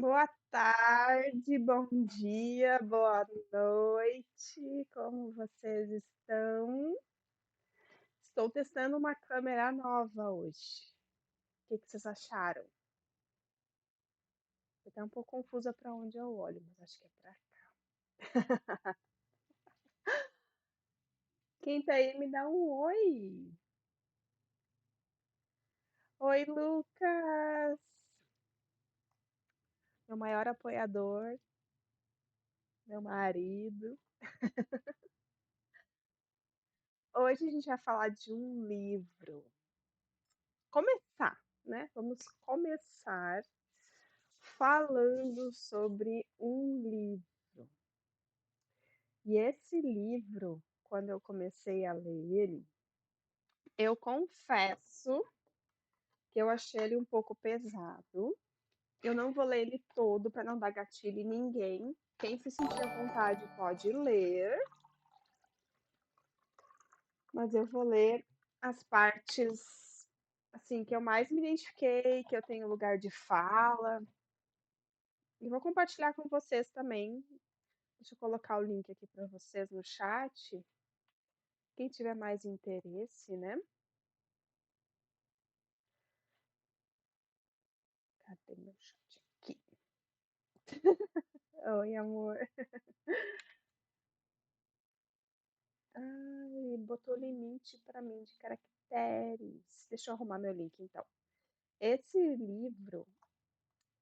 Boa tarde, bom dia, boa noite, como vocês estão? Estou testando uma câmera nova hoje. O que vocês acharam? Tô até um pouco confusa para onde eu olho, mas acho que é para cá. Quem tá aí me dá um oi. Oi, Lucas, meu maior apoiador, meu marido. Hoje a gente vai falar de um livro. Começar, né? Vamos começar falando sobre um livro. E esse livro, quando eu comecei a ler ele, eu confesso que eu achei ele um pouco pesado. Eu não vou ler ele todo para não dar gatilho em ninguém. Quem se sentir à vontade pode ler, mas eu vou ler as partes assim que eu mais me identifiquei, que eu tenho lugar de fala, e vou compartilhar com vocês também. Deixa eu colocar o link aqui para vocês no chat. Quem tiver mais interesse, né? Cadê meu chat aqui? Oi, amor. Ai, botou limite para mim de caracteres. Deixa eu arrumar meu link então. Esse livro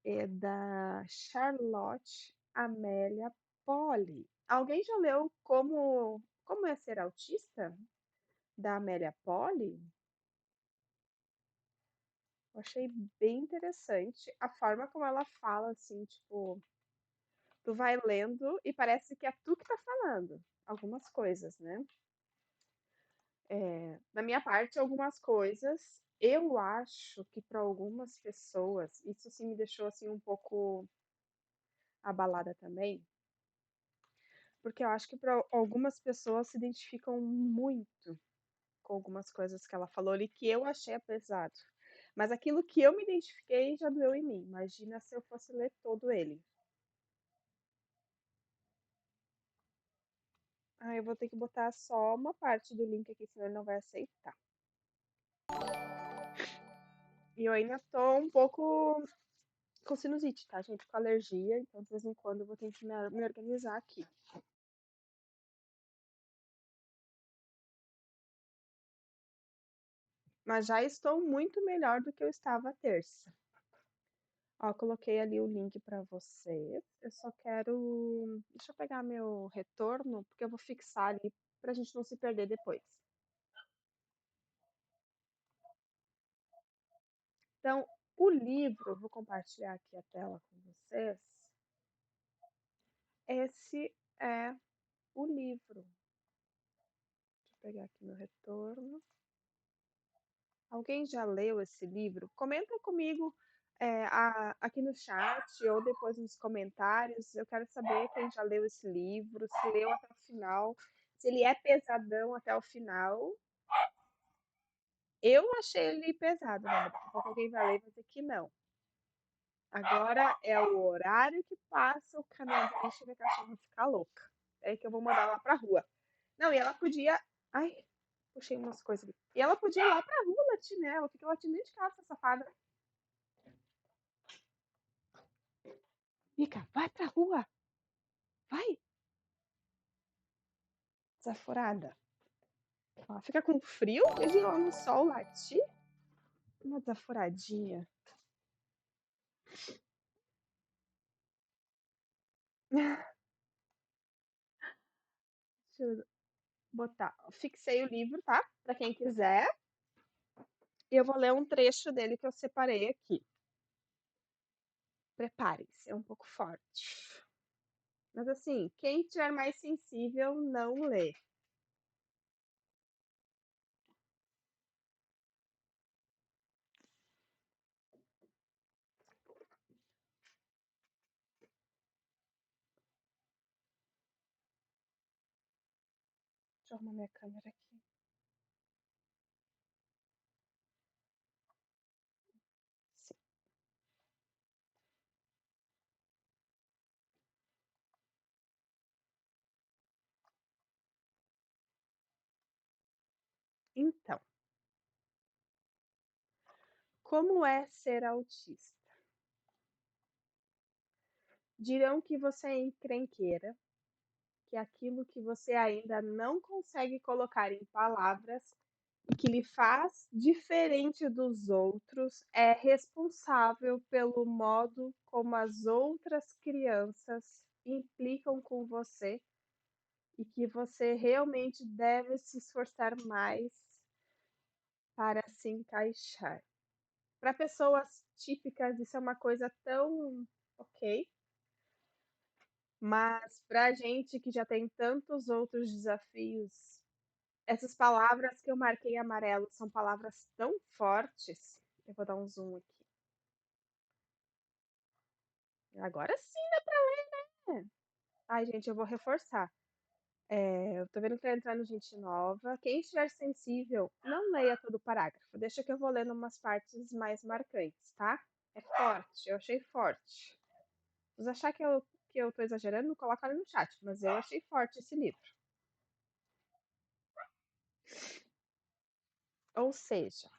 é da Charlotte Amélia Polly. Alguém já leu Como é Ser Autista? Da Amélia Polly? Eu achei bem interessante a forma como ela fala, assim, tipo, tu vai lendo e parece que é tu que tá falando algumas coisas, né? Da minha parte, algumas coisas, eu acho que para algumas pessoas, isso sim me deixou assim um pouco abalada também, porque eu acho que para algumas pessoas se identificam muito com algumas coisas que ela falou ali que eu achei pesado. Mas aquilo que eu me identifiquei já doeu em mim. Imagina se eu fosse ler todo ele. Ah, eu vou ter que botar só uma parte do link aqui, senão ele não vai aceitar. E eu ainda tô um pouco com sinusite, tá, gente? Com alergia, então de vez em quando eu vou ter que me organizar aqui. Mas já estou muito melhor do que eu estava terça. Ó, coloquei ali o link para vocês. Eu só quero. Deixa eu pegar meu retorno, porque eu vou fixar ali para a gente não se perder depois. Então, o livro, vou compartilhar aqui a tela com vocês. Esse é o livro. Deixa eu pegar aqui meu retorno. Alguém já leu esse livro? Comenta comigo aqui no chat ou depois nos comentários. Eu quero saber quem já leu esse livro, se leu até o final, se ele é pesadão até o final. Eu achei ele pesado, né? Daqui a pouco alguém vai ler e vai dizer que não. Agora é o horário que passa o caminhão de lixo e minha cachorra ficar louca. É que eu vou mandar ela pra rua. Não, e ela podia. Ai, puxei umas coisas ali. E ela podia ir lá pra rua latir, né? Ela fica latindo dentro de casa, essa safada. Mica, vai pra rua. Vai, desaforada. Ela fica com frio, em vez de ir lá no sol latir. Uma desaforadinha. Deixa eu botar. Fixei o livro, tá? Pra quem quiser. E eu vou ler um trecho dele que eu separei aqui. Preparem-se, é um pouco forte. Mas assim, quem tiver mais sensível, não lê. Deixa eu arrumar minha câmera aqui. Sim. Então, como é ser autista? Dirão que você é encrenqueira, que aquilo que você ainda não consegue colocar em palavras e que lhe faz diferente dos outros é responsável pelo modo como as outras crianças implicam com você e que você realmente deve se esforçar mais para se encaixar. Para pessoas típicas, isso é uma coisa tão ok, mas para a gente que já tem tantos outros desafios, essas palavras que eu marquei em amarelo são palavras tão fortes. Eu vou dar um zoom aqui. Agora sim dá pra ler, né? Ai, gente, eu vou reforçar. Eu tô vendo que tá entrando gente nova. Quem estiver sensível, não leia todo o parágrafo. Deixa que eu vou lendo umas partes mais marcantes, tá? É forte, eu achei forte. Se você achar que eu tô exagerando, coloca ali no chat. Mas eu achei forte esse livro. Ou seja,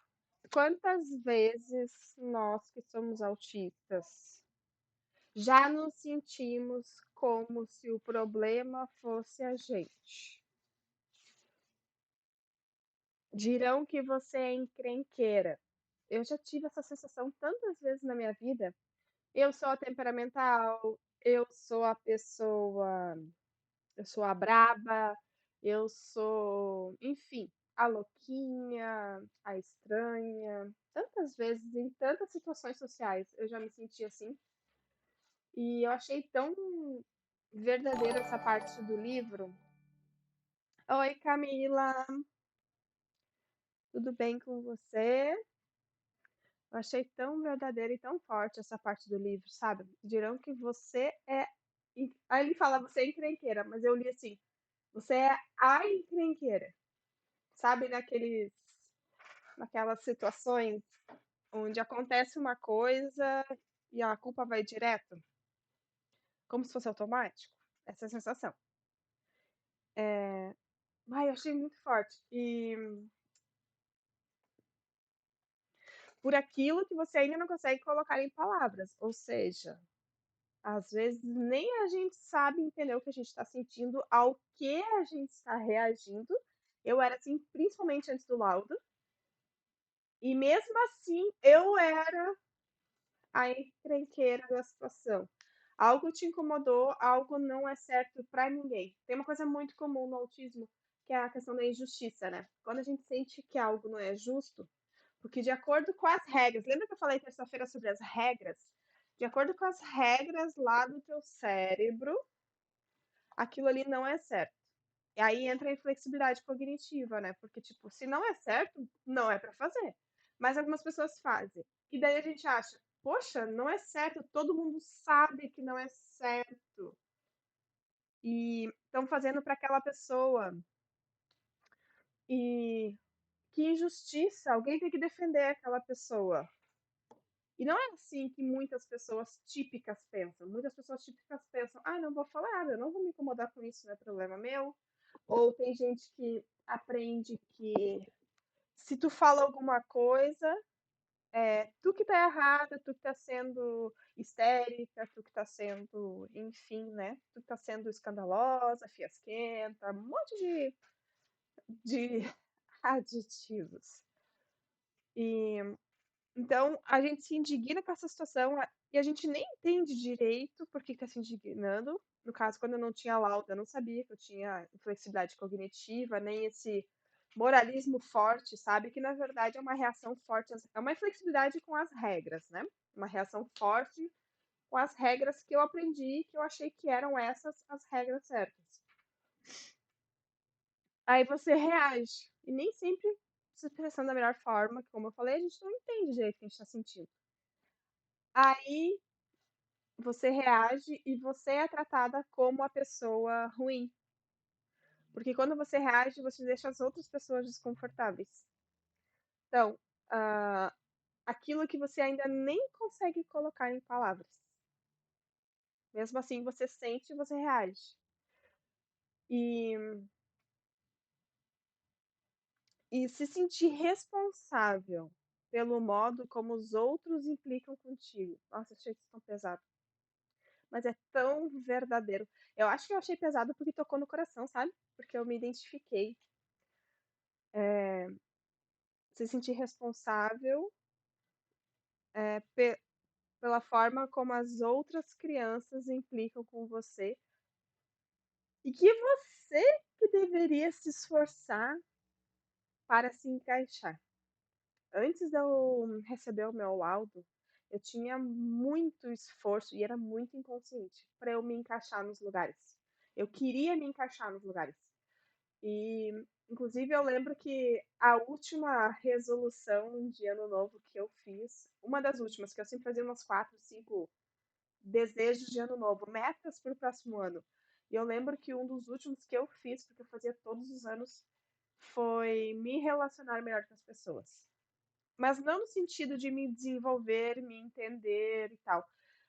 quantas vezes nós que somos autistas já nos sentimos como se o problema fosse a gente? Dirão que você é encrenqueira. Eu já tive essa sensação tantas vezes na minha vida. Eu sou a temperamental, eu sou a braba, eu sou, enfim, a louquinha, a estranha. Tantas vezes, em tantas situações sociais, eu já me senti assim. E eu achei tão verdadeira essa parte do livro. Oi, Camila, tudo bem com você? Eu achei tão verdadeira e tão forte essa parte do livro, sabe? Dirão que você é. Aí ele fala, você é encrenqueira, mas eu li assim, você é a encrenqueira. Sabe, naquelas situações onde acontece uma coisa e a culpa vai direto, como se fosse automático. Essa é a sensação. Ai, eu achei muito forte. E por aquilo que você ainda não consegue colocar em palavras. Ou seja, às vezes nem a gente sabe entender o que a gente está sentindo, ao que a gente está reagindo. Eu era assim, principalmente antes do laudo. E mesmo assim, eu era a encrenqueira da situação. Algo te incomodou, algo não é certo para ninguém. Tem uma coisa muito comum no autismo, que é a questão da injustiça, né? Quando a gente sente que algo não é justo, porque de acordo com as regras, lembra que eu falei terça-feira sobre as regras? De acordo com as regras lá do teu cérebro, aquilo ali não é certo. E aí entra a inflexibilidade cognitiva, né? Porque, tipo, se não é certo, não é para fazer. Mas algumas pessoas fazem. E daí a gente acha, poxa, não é certo, todo mundo sabe que não é certo. E estão fazendo para aquela pessoa. E que injustiça, alguém tem que defender aquela pessoa. E não é assim que muitas pessoas típicas pensam. Muitas pessoas típicas pensam, ah, não vou falar, eu não vou me incomodar com isso, não é problema meu. Ou tem gente que aprende que se tu fala alguma coisa, tu que tá errada, tu que tá sendo histérica, tu que tá sendo, enfim, né? Tu que tá sendo escandalosa, fiasquenta, um monte de adjetivos. E então a gente se indigna com essa situação e a gente nem entende direito por que tá se indignando. No caso, quando eu não tinha laudo, eu não sabia que eu tinha inflexibilidade cognitiva, nem esse moralismo forte, sabe? Que na verdade é uma reação forte, é uma inflexibilidade com as regras, né? Uma reação forte com as regras que eu aprendi, que eu achei que eram essas as regras certas. Aí você reage, e nem sempre se expressando da melhor forma, que como eu falei, a gente não entende direito o que a gente está sentindo. Aí você reage e você é tratada como a pessoa ruim. Porque quando você reage, você deixa as outras pessoas desconfortáveis. Então, ah, aquilo que você ainda nem consegue colocar em palavras. Mesmo assim, você sente e você reage. E e se sentir responsável pelo modo como os outros implicam contigo. Nossa, achei isso tão pesado, mas é tão verdadeiro. Eu acho que eu achei pesado porque tocou no coração, sabe? Porque eu me identifiquei. Se sentir responsável pela forma como as outras crianças implicam com você e que você que deveria se esforçar para se encaixar. Antes de eu receber o meu laudo, eu tinha muito esforço e era muito inconsciente para eu me encaixar nos lugares. Eu queria me encaixar nos lugares. E, inclusive, eu lembro que a última resolução de ano novo que eu fiz, uma das últimas, que eu sempre fazia umas 4, 5 desejos de ano novo, metas para o próximo ano. E eu lembro que um dos últimos que eu fiz, porque eu fazia todos os anos, foi me relacionar melhor com as pessoas. Mas não no sentido de me desenvolver, me entender e tal.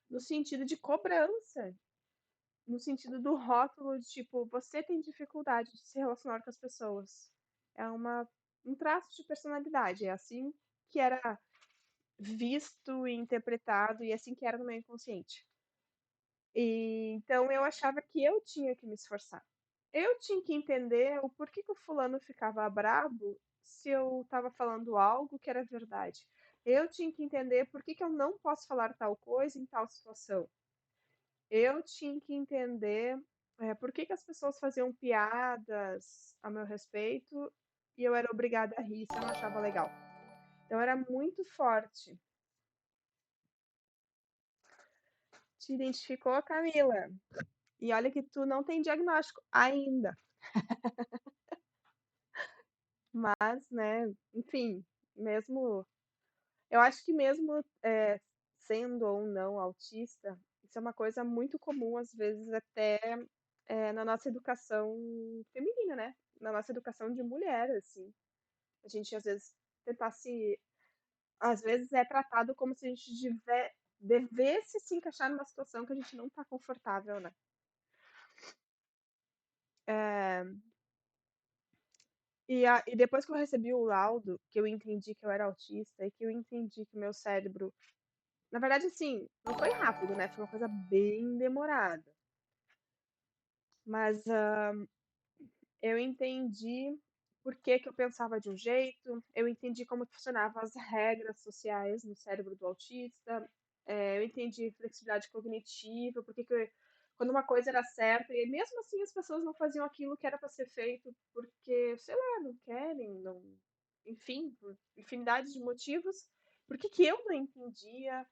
No sentido de cobrança. No sentido do rótulo de tipo, você tem dificuldade de se relacionar com as pessoas. É um traço de personalidade. É assim que era visto e interpretado, e é assim que era no meu inconsciente. E então eu achava que eu tinha que me esforçar. Eu tinha que entender o porquê que o fulano ficava brabo se eu estava falando algo que era verdade. Eu tinha que entender por que eu não posso falar tal coisa em tal situação. Eu tinha que entender por que as pessoas faziam piadas a meu respeito e eu era obrigada a rir se eu não achava legal. Então era muito forte. Te identificou, Camila? E olha que tu não tem diagnóstico ainda. Mas, né, enfim, mesmo. Eu acho que mesmo sendo ou não autista, isso é uma coisa muito comum, às vezes, até na nossa educação feminina, né? Na nossa educação de mulher, assim. A gente, às vezes, tentar se. Às vezes é tratado como se a gente devesse se encaixar numa situação que a gente não tá confortável, né? É, e depois que eu recebi o laudo, que eu entendi que eu era autista e que eu entendi que meu cérebro. Na verdade, assim, não foi rápido, né? Foi uma coisa bem demorada. Mas eu entendi por que que eu pensava de um jeito, eu entendi como que funcionavam as regras sociais no cérebro do autista, eu entendi flexibilidade cognitiva, quando uma coisa era certa, e mesmo assim as pessoas não faziam aquilo que era para ser feito porque, sei lá, não querem, não, enfim, por infinidade de motivos. Por que que eu não entendia?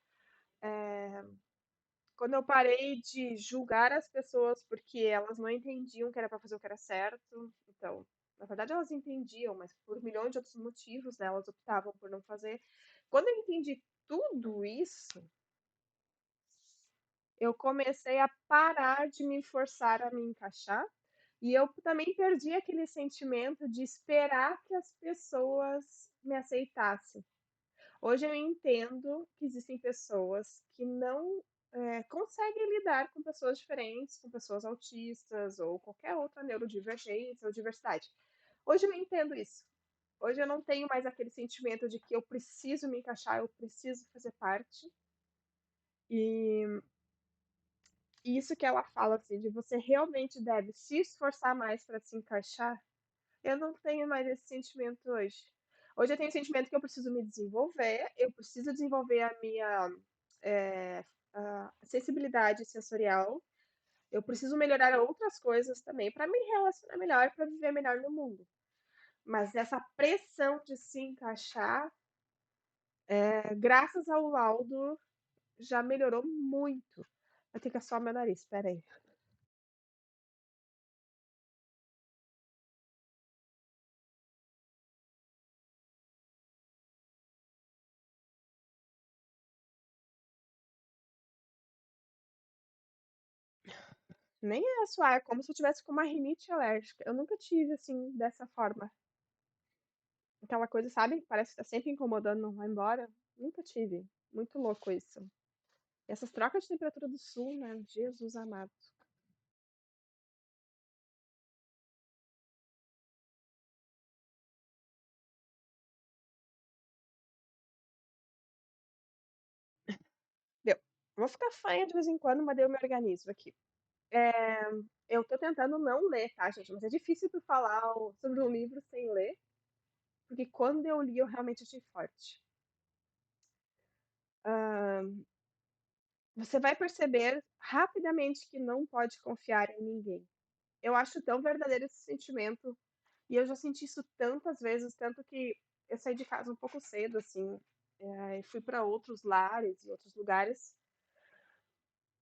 Quando eu parei de julgar as pessoas porque elas não entendiam que era para fazer o que era certo, então, na verdade elas entendiam, mas por milhões de outros motivos, né, elas optavam por não fazer. Quando eu entendi tudo isso, eu comecei a parar de me forçar a me encaixar e eu também perdi aquele sentimento de esperar que as pessoas me aceitassem. Hoje eu entendo que existem pessoas que não conseguem lidar com pessoas diferentes, com pessoas autistas ou qualquer outra neurodivergência ou diversidade. Hoje eu entendo isso. Hoje eu não tenho mais aquele sentimento de que eu preciso me encaixar, eu preciso fazer parte. E isso que ela fala, assim, de você realmente deve se esforçar mais para se encaixar, eu não tenho mais esse sentimento hoje. Hoje eu tenho o sentimento que eu preciso me desenvolver, eu preciso desenvolver a minha eh, sensibilidade sensorial, eu preciso melhorar outras coisas também para me relacionar melhor, para viver melhor no mundo. Mas essa pressão de se encaixar, graças ao laudo, já melhorou muito. Vai ter que assoar meu nariz, espera aí. Nem é assoar, é como se eu tivesse com uma rinite alérgica. Eu nunca tive assim, dessa forma. Aquela coisa, sabe? Parece que tá sempre incomodando, não vai embora. Nunca tive. Muito louco isso. E essas trocas de temperatura do sul, né? Jesus amado. Vou ficar fanha de vez em quando, mas daí eu me organizo aqui. Eh, eu tô tentando não ler, tá, gente, mas é difícil tu falar sobre um livro sem ler, porque quando eu li eu realmente achei forte. Hã, você vai perceber rapidamente que não pode confiar em ninguém. Eu acho tão verdadeiro esse sentimento, e eu já senti isso tantas vezes, tanto que eu saí de casa um pouco cedo, assim, e fui para outros lares e outros lugares,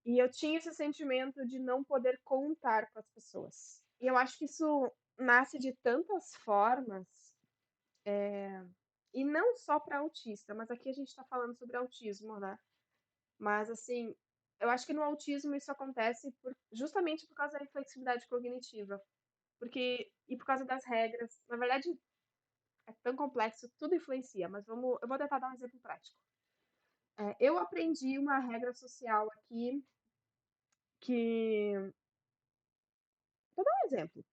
e eu tinha esse sentimento de não poder contar com as pessoas. E eu acho que isso nasce de tantas formas, e não só para autista, mas aqui a gente está falando sobre autismo, né. Mas, assim, eu acho que no autismo isso acontece justamente por causa da inflexibilidade cognitiva, porque e por causa das regras. Na verdade, é tão complexo, tudo influencia, mas eu vou tentar dar um exemplo prático. Eu aprendi uma regra social aqui que vou dar um exemplo,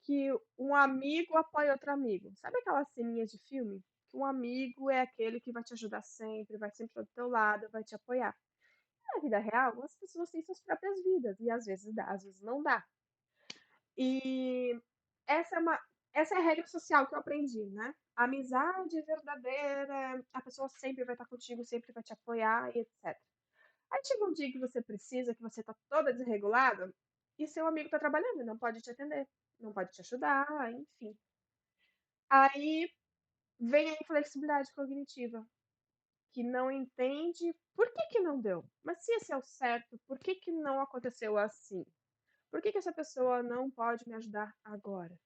que um amigo apoia outro amigo. Sabe aquelas ceninhas de filme? Que um amigo é aquele que vai te ajudar sempre, vai sempre do teu lado, vai te apoiar. Na vida real, as pessoas têm suas próprias vidas e às vezes dá, às vezes não dá. E essa é uma essa é a regra social que eu aprendi, né. A amizade verdadeira, a pessoa sempre vai estar contigo, sempre vai te apoiar e etcétera. Aí chega um dia que você precisa, que você tá toda desregulada, e seu amigo tá trabalhando e não pode te atender, não pode te ajudar, enfim. Aí vem a inflexibilidade cognitiva, que não entende por que que não deu. Mas se esse é o certo, por que que não aconteceu assim? Por que que essa pessoa não pode me ajudar agora?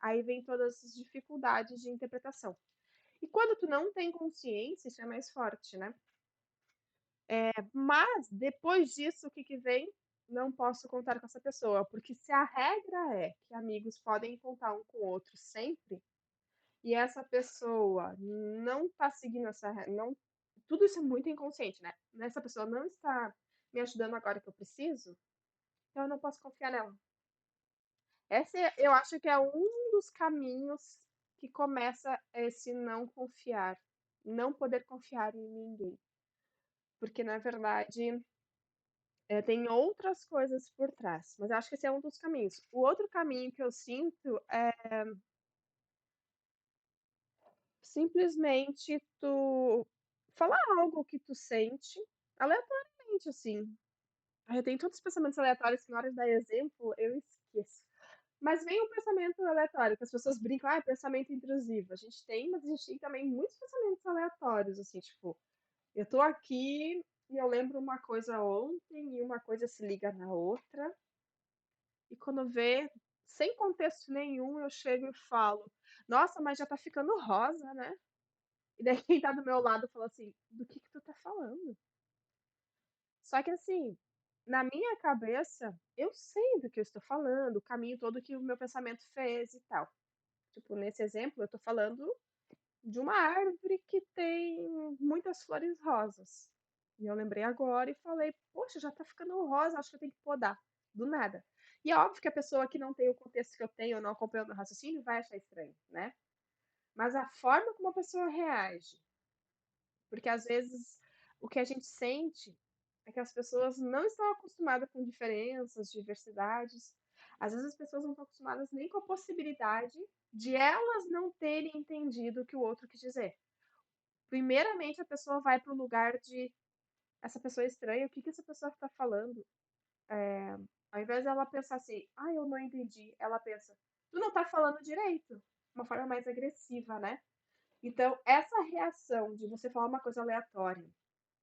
Aí vem todas essas dificuldades de interpretação. E quando tu não tem consciência, isso é mais forte, né. Mas depois disso, o que que vem? Não posso contar com essa pessoa, porque se a regra é que amigos podem contar um com o outro sempre, e essa pessoa não tá seguindo essa re não tudo isso é muito inconsciente, né. Essa pessoa não está me ajudando agora que eu preciso, então eu não posso confiar nela. Eu acho que é um dos caminhos que começa esse não confiar, não poder confiar em ninguém, porque na verdade, tem outras coisas por trás, mas eu acho que esse é um dos caminhos. O outro caminho que eu sinto é simplesmente tu falar algo que tu sente aleatoriamente, assim. Ai, eu tenho tantos pensamentos aleatórios que na hora de dar exemplo eu esqueço. Mas vem um pensamento aleatório, que as pessoas brincam: "Ai, pensamento intrusivo". A gente tem, mas a gente tem também muitos pensamentos aleatórios, assim, tipo, eu tô aqui e eu lembro uma coisa ontem e uma coisa se liga na outra, e quando vê, sem contexto nenhum, eu chego e falo: "Nossa, mas já tá ficando rosa, né". E daí quem tá do meu lado fala assim: "Do que tu tá falando?". Só que assim, na minha cabeça, eu sei do que eu estou falando, o caminho todo que o meu pensamento fez e tal. Tipo, nesse exemplo, eu tô falando de uma árvore que tem muitas flores rosas. E eu lembrei agora e falei: "Poxa, já tá ficando rosa, acho que eu tenho que podar", do nada. E é óbvio que a pessoa que não tem o contexto que eu tenho, ou não acompanhou meu raciocínio, vai achar estranho, né. Mas a forma como a pessoa reage, porque às vezes o que a gente sente é que as pessoas não estão acostumadas com diferenças, diversidades. Às vezes as pessoas não estão acostumadas nem com a possibilidade de elas não terem entendido o que o outro quis dizer. Primeiramente a pessoa vai para o lugar de: "Essa pessoa é estranha, o que que essa pessoa está falando?". Ao invés dela pensar assim: "Ai, eu não entendi", ela pensa: "Tu não está falando direito", uma forma mais agressiva, né. Então essa reação de você falar uma coisa aleatória,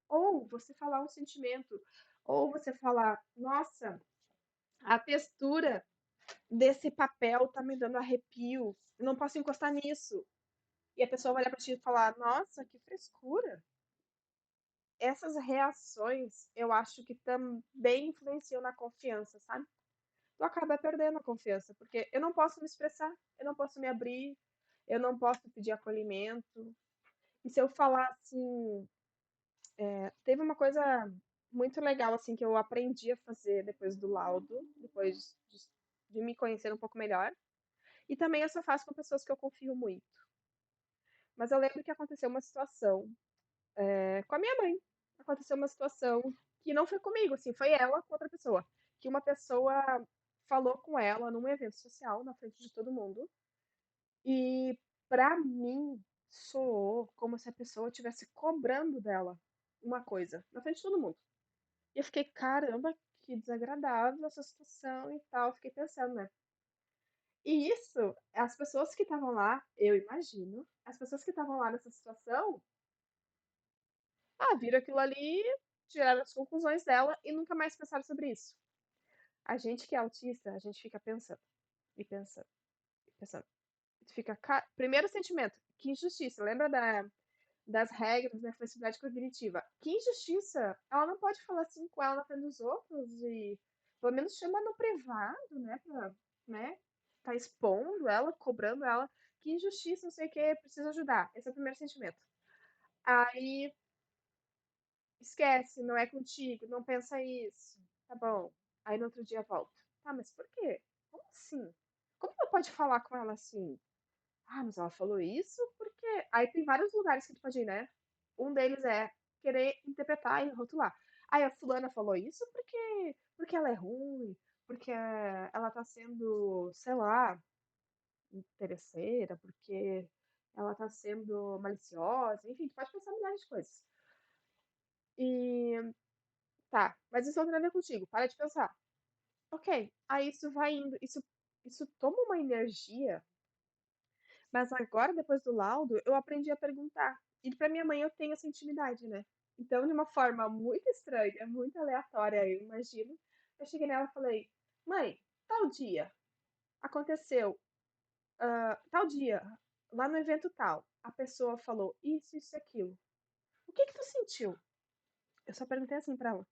ou você falar um sentimento, ou você falar: "Nossa, a textura desse papel tá me dando arrepio, eu não posso encostar nisso". E a pessoa vai olhar pra ti e falar: "Nossa, que frescura". Essas reações, eu acho que também influenciam na confiança, sabe. Tu acaba perdendo a confiança, porque eu não posso me expressar, eu não posso me abrir, eu não posso pedir acolhimento. E se eu falar assim, teve uma coisa muito legal, assim, que eu aprendi a fazer depois do laudo, depois de me conhecer um pouco melhor, e também eu só faço com pessoas que eu confio muito. Mas eu lembro que aconteceu uma situação, com a minha mãe. Aconteceu uma situação que não foi comigo, assim, foi ela com outra pessoa. Que uma pessoa falou com ela num evento social, na frente de todo mundo, e pra mim soou como se a pessoa estivesse cobrando dela uma coisa, na frente de todo mundo. E eu fiquei, caramba, que desagradável essa situação e tal. Fiquei pensando, né? E isso, as pessoas que estavam lá, eu imagino, as pessoas que estavam lá nessa situação, viram aquilo ali, tiraram as conclusões dela e nunca mais pensaram sobre isso. A gente que é autista, a gente fica pensando, e pensando, e pensando. Fica, primeiro sentimento, que injustiça. Lembra das regras da flexibilidade cognitiva? Que injustiça! Ela não pode falar assim com ela na frente dos outros e pelo menos chama no privado, né? Pra, né? Tá expondo ela, cobrando ela. Que injustiça, não sei o que, precisa ajudar. Esse é o primeiro sentimento. Aí esquece, não é contigo, não pensa isso. Tá bom. Aí no outro dia volta. Tá, mas por quê? Como assim? Como ela pode falar com ela assim? Ah, mas ela falou isso porque. Aí tem vários lugares que tu pode ir, né? Um deles é querer interpretar e rotular. Aí a fulana falou isso porque ela é ruim, porque ela tá sendo, sei lá, interesseira, porque ela tá sendo maliciosa, enfim, tu pode pensar milhares de coisas. E tá, mas isso não tem nada a ver contigo, para de pensar. Ok, aí isso vai indo, isso toma uma energia. Mas agora, depois do laudo, eu aprendi a perguntar. E pra minha mãe eu tenho essa intimidade, né? Então, de uma forma muito estranha, muito aleatória, eu imagino, eu cheguei nela e falei: Mãe, tal dia aconteceu, tal dia, lá no evento tal, a pessoa falou isso e aquilo. O que que tu sentiu? Eu só perguntei assim pra ela.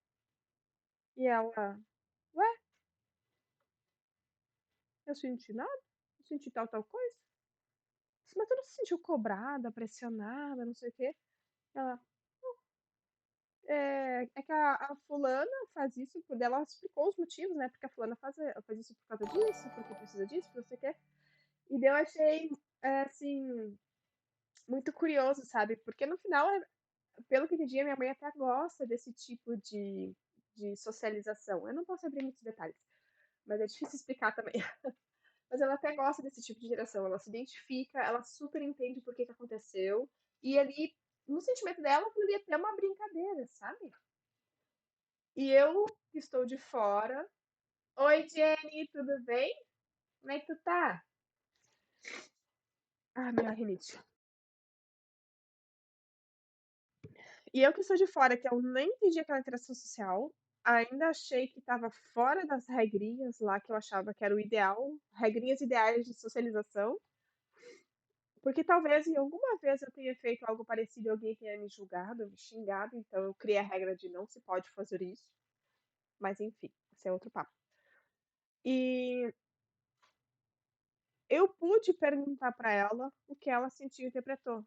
E ela, ué, eu senti nada? Eu senti tal coisa? Mas tu não se sentiu cobrada, pressionada, não sei o quê? Ela, é que a fulana faz isso, ela explicou os motivos, né? Porque a fulana faz isso por causa disso, porque precisa disso, porque você quer. E daí eu achei, assim, muito curioso, sabe? Porque no final, pelo que entendi, a minha mãe até gosta desse tipo de socialização. Eu não posso abrir muitos detalhes, mas é difícil explicar também. Mas ela até gosta desse tipo de interação. Ela se identifica, ela super entende por que que aconteceu. E ali, no sentimento dela, aquilo ali é até uma brincadeira, sabe? E eu que estou de fora. Oi, Jenny, tudo bem? Como é que tu tá? Ah, minha rinite. E eu que estou de fora, que eu nem entendi aquela interação social, ainda achei que estava fora das regrinhas lá que eu achava que era o ideal, regrinhas ideais de socialização, porque talvez em alguma vez eu tenha feito algo parecido e alguém tenha me julgado, me xingado, então eu criei a regra de não se pode fazer isso. Mas enfim, esse é outro papo. E eu pude perguntar para ela o que ela sentiu e interpretou.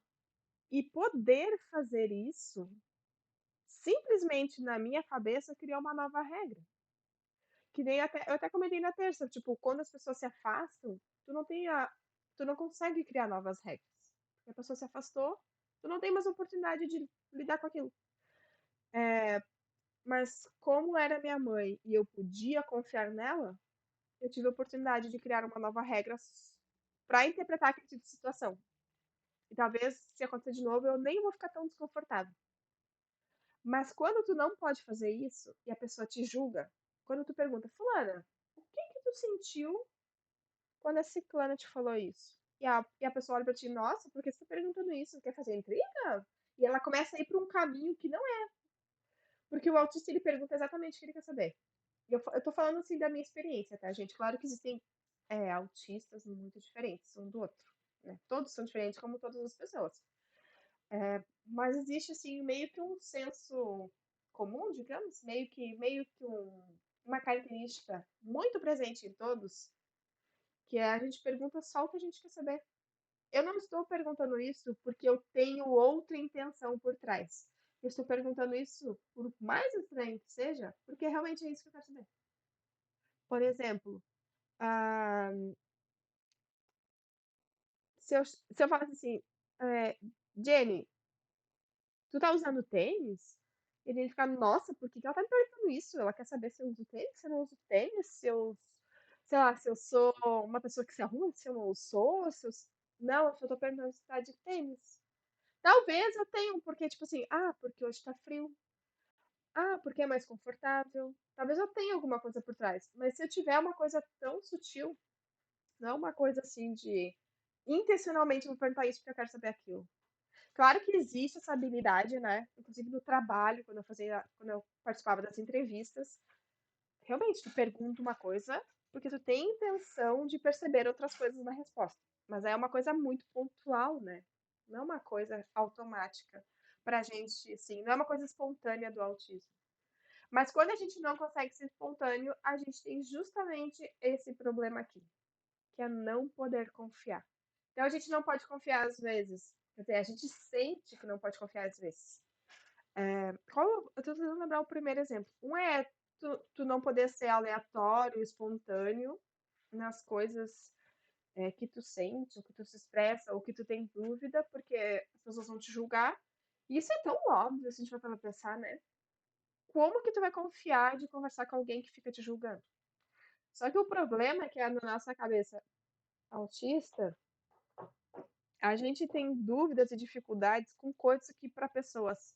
E poder fazer isso, simplesmente na minha cabeça, criou uma nova regra. Que nem eu até comentei na terça, tipo, quando as pessoas se afastam, tu não consegue criar novas regras. Porque a pessoa se afastou, tu não tem mais oportunidade de lidar com aquilo. Mas como era minha mãe e eu podia confiar nela, eu tive a oportunidade de criar uma nova regra para interpretar aquele tipo de situação. E talvez, se acontecer de novo, eu nem vou ficar tão desconfortável. Mas quando tu não pode fazer isso e a pessoa te julga, quando tu pergunta, fulana, o que que tu sentiu quando a ciclana te falou isso? E a pessoa olha pra ti, nossa, por que você tá perguntando isso? Quer fazer intriga? E ela começa a ir pra um caminho que não é. Porque o autista, ele pergunta exatamente o que ele quer saber. E eu tô falando, assim, da minha experiência, tá, gente? Claro que existem autistas muito diferentes um do outro, né? Todos são diferentes, como todas as pessoas. Mas existe, assim, meio que um senso comum, digamos, uma característica muito presente em todos, que é a gente pergunta só o que a gente quer saber. Eu não estou perguntando isso porque eu tenho outra intenção por trás. Eu estou perguntando isso, por mais estranho que seja, porque realmente é isso que eu quero saber. Por exemplo, ah, se eu falasse assim, Jenny, tu tá usando tênis? E ele fica, nossa, por que que ela tá me perguntando isso? Ela quer saber se eu uso tênis, se eu não uso tênis, se eu, sei lá, se eu sou uma pessoa que se arruma, se eu não sou, se eu... Não, eu só tô perguntando se tá de tênis. Talvez eu tenha um porquê, tipo assim, ah, porque hoje tá frio. Ah, porque é mais confortável. Talvez eu tenha alguma coisa por trás. Mas se eu tiver uma coisa tão sutil, não é uma coisa assim de intencionalmente vou perguntar isso porque eu quero saber aquilo. Claro que existe essa habilidade, né? Inclusive no trabalho, quando eu participava das entrevistas, realmente tu pergunta uma coisa porque tu tem intenção de perceber outras coisas na resposta. Mas é uma coisa muito pontual, né? Não é uma coisa automática pra gente, assim, não é uma coisa espontânea do autismo. Mas quando a gente não consegue ser espontâneo, a gente tem justamente esse problema aqui, que é não poder confiar. Então a gente não pode confiar às vezes. Quer dizer, a gente sente que não pode confiar às vezes. Eu tô tentando lembrar o primeiro exemplo. Um é tu não poder ser aleatório, espontâneo nas coisas que tu sente, ou que tu se expressa, ou que tu tem dúvida, porque as pessoas vão te julgar. E isso é tão óbvio se a gente vai para pensar, né? Como que tu vai confiar de conversar com alguém que fica te julgando? Só que o problema é que na nossa cabeça autista, a gente tem dúvidas e dificuldades com coisas que para pessoas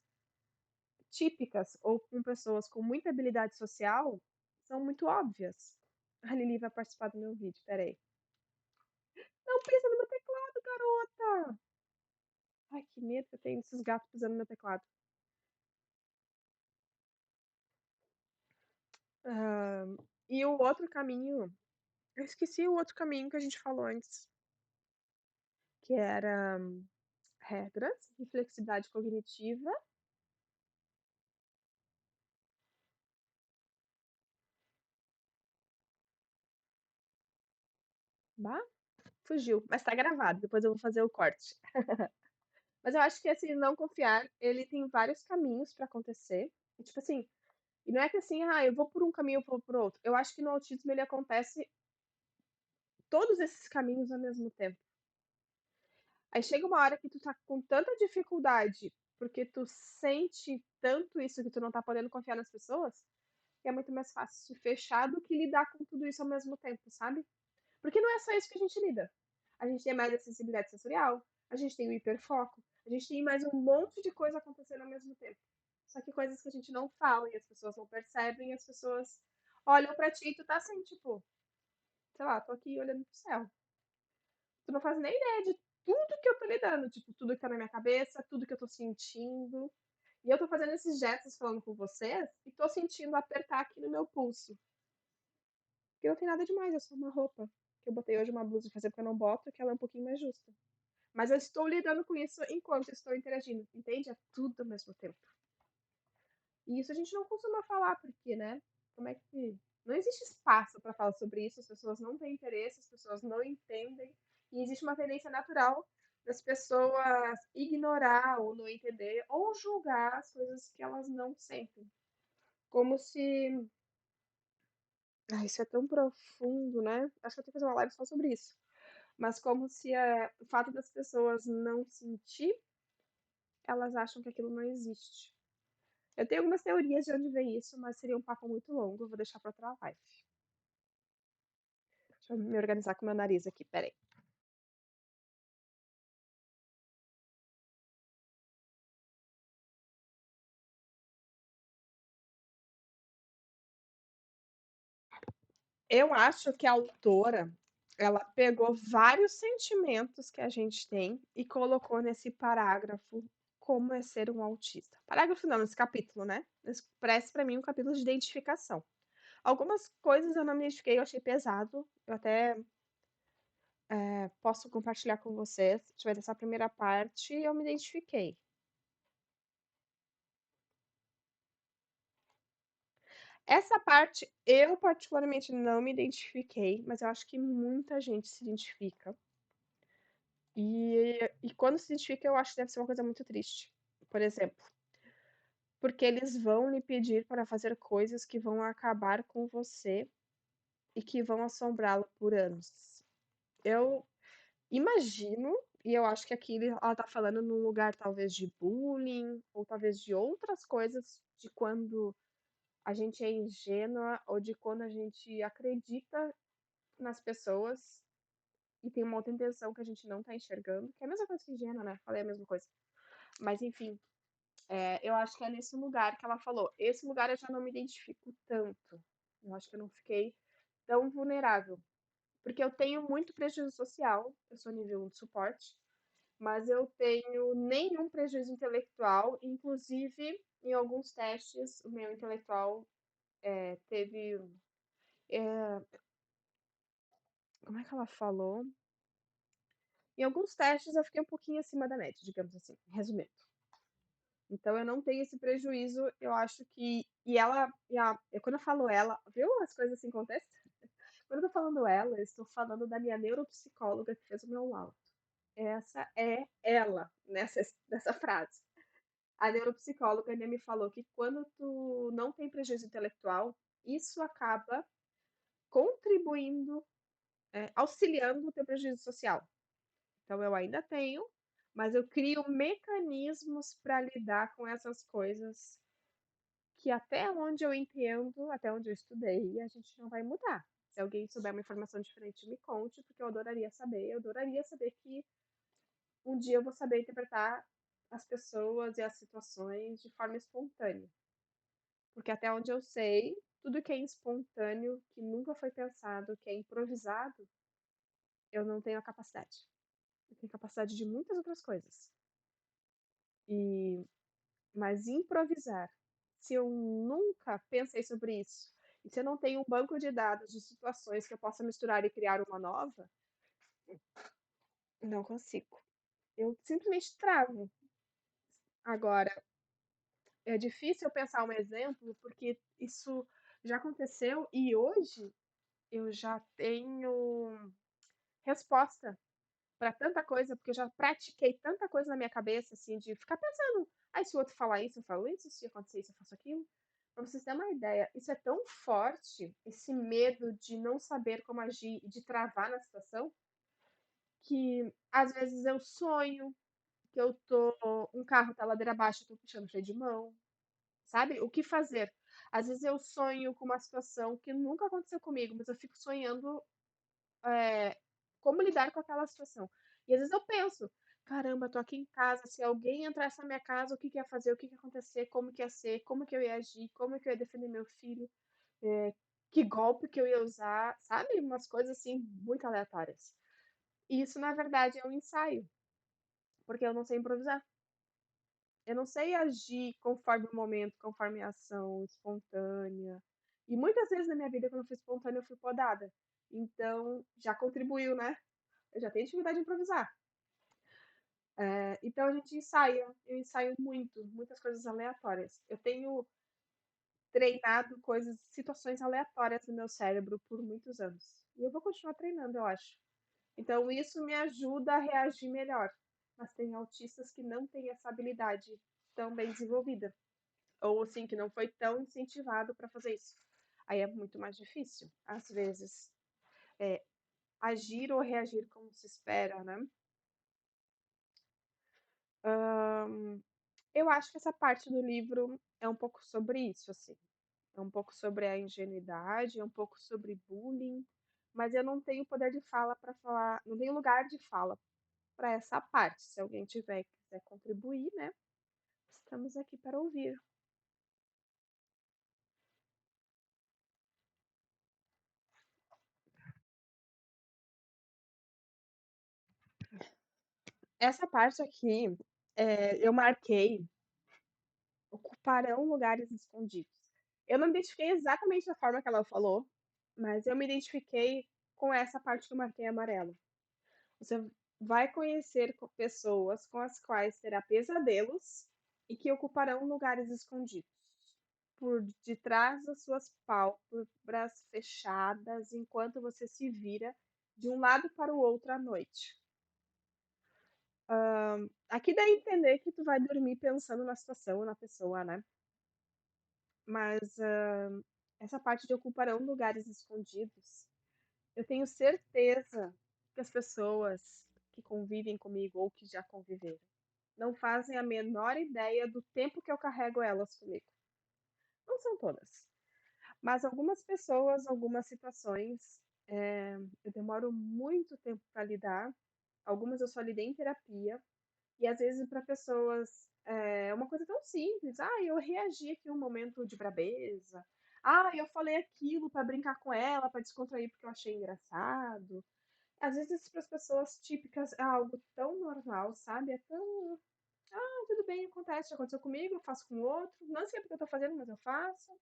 típicas ou com pessoas com muita habilidade social são muito óbvias. A Lili vai participar do meu vídeo, peraí. Não pisa no meu teclado, garota! Ai, que medo que eu tenho desses gatos pisando no meu teclado. Ah, e o outro caminho, eu esqueci o outro caminho que a gente falou antes, que era regras e flexibilidade cognitiva. Bah, fugiu, mas tá gravado, depois eu vou fazer o corte. Mas eu acho que esse não confiar, ele tem vários caminhos pra acontecer. E, tipo assim, e não é que assim, ah, eu vou por um caminho, eu vou por outro. Eu acho que no autismo ele acontece todos esses caminhos ao mesmo tempo. Aí chega uma hora que tu tá com tanta dificuldade, porque tu sente tanto isso que tu não tá podendo confiar nas pessoas, que é muito mais fácil se fechar do que lidar com tudo isso ao mesmo tempo, sabe? Porque não é só isso que a gente lida. A gente tem mais a sensibilidade sensorial, a gente tem o hiperfoco, a gente tem mais um monte de coisa acontecendo ao mesmo tempo. Só que coisas que a gente não fala e as pessoas não percebem, e as pessoas olham pra ti e tu tá assim, tipo, sei lá, tô aqui olhando pro céu. Tu não faz nem ideia de tudo que eu tô lidando, tipo, tudo que tá na minha cabeça, tudo que eu tô sentindo. E eu tô fazendo esses gestos falando com vocês e tô sentindo apertar aqui no meu pulso. Porque não tem nada demais, é só uma roupa. Que eu botei hoje uma blusa de fazer porque eu não boto, que ela é um pouquinho mais justa. Mas eu estou lidando com isso enquanto estou interagindo, entende? É tudo ao mesmo tempo. E isso a gente não costuma falar, porque, né? Como é que. Não existe espaço para falar sobre isso, as pessoas não têm interesse, as pessoas não entendem. E existe uma tendência natural das pessoas ignorar ou não entender ou julgar as coisas que elas não sentem. Como se. Ah, isso é tão profundo, né? Acho que eu tenho que fazer uma live só sobre isso. Mas como se o fato das pessoas não sentir, elas acham que aquilo não existe. Eu tenho algumas teorias de onde vem isso, mas seria um papo muito longo, eu vou deixar para outra live. Deixa eu me organizar com o meu nariz aqui, peraí. Eu acho que a autora, ela pegou vários sentimentos que a gente tem e colocou nesse parágrafo como é ser um autista. Parágrafo não, nesse capítulo, né? Esse parece para mim um capítulo de identificação. Algumas coisas eu não me identifiquei, eu achei pesado. Eu até posso compartilhar com vocês. Deixa eu ver essa primeira parte, eu me identifiquei. Essa parte eu particularmente não me identifiquei, mas eu acho que muita gente se identifica. E quando se identifica, eu acho que deve ser uma coisa muito triste. Por exemplo, porque eles vão lhe pedir para fazer coisas que vão acabar com você e que vão assombrá-lo por anos. Eu imagino, E eu acho que aqui ela tá falando num lugar talvez de bullying, ou talvez de outras coisas, de quando a gente é ingênua, ou de quando a gente acredita nas pessoas e tem uma outra intenção que a gente não tá enxergando, que é a mesma coisa que ingênua, né? Falei a mesma coisa. Mas enfim, eu acho que é nesse lugar que ela falou. Esse lugar eu já não me identifico tanto. Eu acho que eu não fiquei tão vulnerável. Porque eu tenho muito prejuízo social, eu sou nível 1 de suporte, mas eu tenho nenhum prejuízo intelectual, inclusive em alguns testes, o meu intelectual teve. é, Como é que ela falou? Em alguns testes eu fiquei um pouquinho acima da média, digamos assim, resumindo. Então eu não tenho esse prejuízo, eu acho que. E ela. Quando eu falo ela, viu as coisas assim acontecem? Quando eu tô falando ela, eu estou falando da minha neuropsicóloga que fez o meu laudo. Essa é ela nessa frase. A neuropsicóloga ainda me falou que quando tu não tem prejuízo intelectual, isso acaba contribuindo, auxiliando o teu prejuízo social. Então eu ainda tenho, mas eu crio mecanismos para lidar com essas coisas que até onde eu entendo, até onde eu estudei, a gente não vai mudar. Se alguém souber uma informação diferente, me conte, porque eu adoraria saber. Eu adoraria saber que um dia eu vou saber interpretar as pessoas e as situações de forma espontânea. Porque até onde eu sei, tudo que é espontâneo, que nunca foi pensado, que é improvisado, eu não tenho a capacidade. Eu tenho capacidade de muitas outras coisas. E mas improvisar, se eu nunca pensei sobre isso, e se eu não tenho um banco de dados de situações que eu possa misturar e criar uma nova, não consigo. Eu simplesmente travo. Agora, é difícil eu pensar um exemplo, porque isso já aconteceu e hoje eu já tenho resposta para tanta coisa, porque eu já pratiquei tanta coisa na minha cabeça, assim, de ficar pensando, ai, se o outro falar isso, eu falo isso, se acontecer isso, eu faço aquilo. Pra vocês terem uma ideia, isso é tão forte, esse medo de não saber como agir e de travar na situação, que às vezes eu sonho que eu tô, um carro tá ladeira abaixo, eu tô puxando freio de mão, sabe? O que fazer? Às vezes eu sonho com uma situação que nunca aconteceu comigo, mas eu fico sonhando é, como lidar com aquela situação. E às vezes eu penso, caramba, tô aqui em casa, se alguém entrasse na minha casa, o que que ia fazer, o que que ia acontecer, como que ia ser, como que eu ia agir, como que eu ia defender meu filho, é, que golpe que eu ia usar, sabe? Umas coisas assim muito aleatórias. E isso, na verdade, é um ensaio, porque eu não sei improvisar. Eu não sei agir conforme o momento, conforme a ação espontânea. E muitas vezes na minha vida, quando eu fui espontânea, eu fui podada. Então, já contribuiu, né? Eu já tenho dificuldade de improvisar. Então a gente ensaia, eu ensaio muito, muitas coisas aleatórias. Eu tenho treinado coisas, situações aleatórias no meu cérebro por muitos anos. E eu vou continuar treinando, eu acho. Então isso me ajuda a reagir melhor. Mas tem autistas que não têm essa habilidade tão bem desenvolvida. Ou assim, que não foi tão incentivado para fazer isso. Aí é muito mais difícil, às vezes, é, agir ou reagir como se espera, né? Eu acho que essa parte do livro é um pouco sobre isso, assim. É um pouco sobre a ingenuidade, é um pouco sobre bullying, mas eu não tenho poder de fala para falar, não tenho lugar de fala para essa parte. Se alguém tiver quiser contribuir, né? Estamos aqui para ouvir. Essa parte aqui, eu marquei ocuparão lugares escondidos. Eu não me identifiquei exatamente da forma que ela falou, mas eu me identifiquei com essa parte que eu marquei amarelo. Você vai conhecer pessoas com as quais terá pesadelos e que ocuparão lugares escondidos. Por detrás das suas pálpebras fechadas, enquanto você se vira de um lado para o outro à noite. Aqui dá a entender que tu vai dormir pensando na situação, na pessoa, né? Mas essa parte de ocuparão lugares escondidos, eu tenho certeza que as pessoas que convivem comigo ou que já conviveram, não fazem a menor ideia do tempo que eu carrego elas comigo. Não são todas, mas algumas pessoas, algumas situações, eu demoro muito tempo para lidar, algumas eu só lidei em terapia, e às vezes para pessoas é uma coisa tão simples. Ah, eu reagi aqui um momento de brabeza. Ah, eu falei aquilo para brincar com ela, para descontrair porque eu achei engraçado. Às vezes para as pessoas típicas é algo tão normal, sabe? É tão, ah, tudo bem, acontece, já aconteceu comigo, eu faço com o outro. Não sei porque eu tô fazendo, mas eu faço.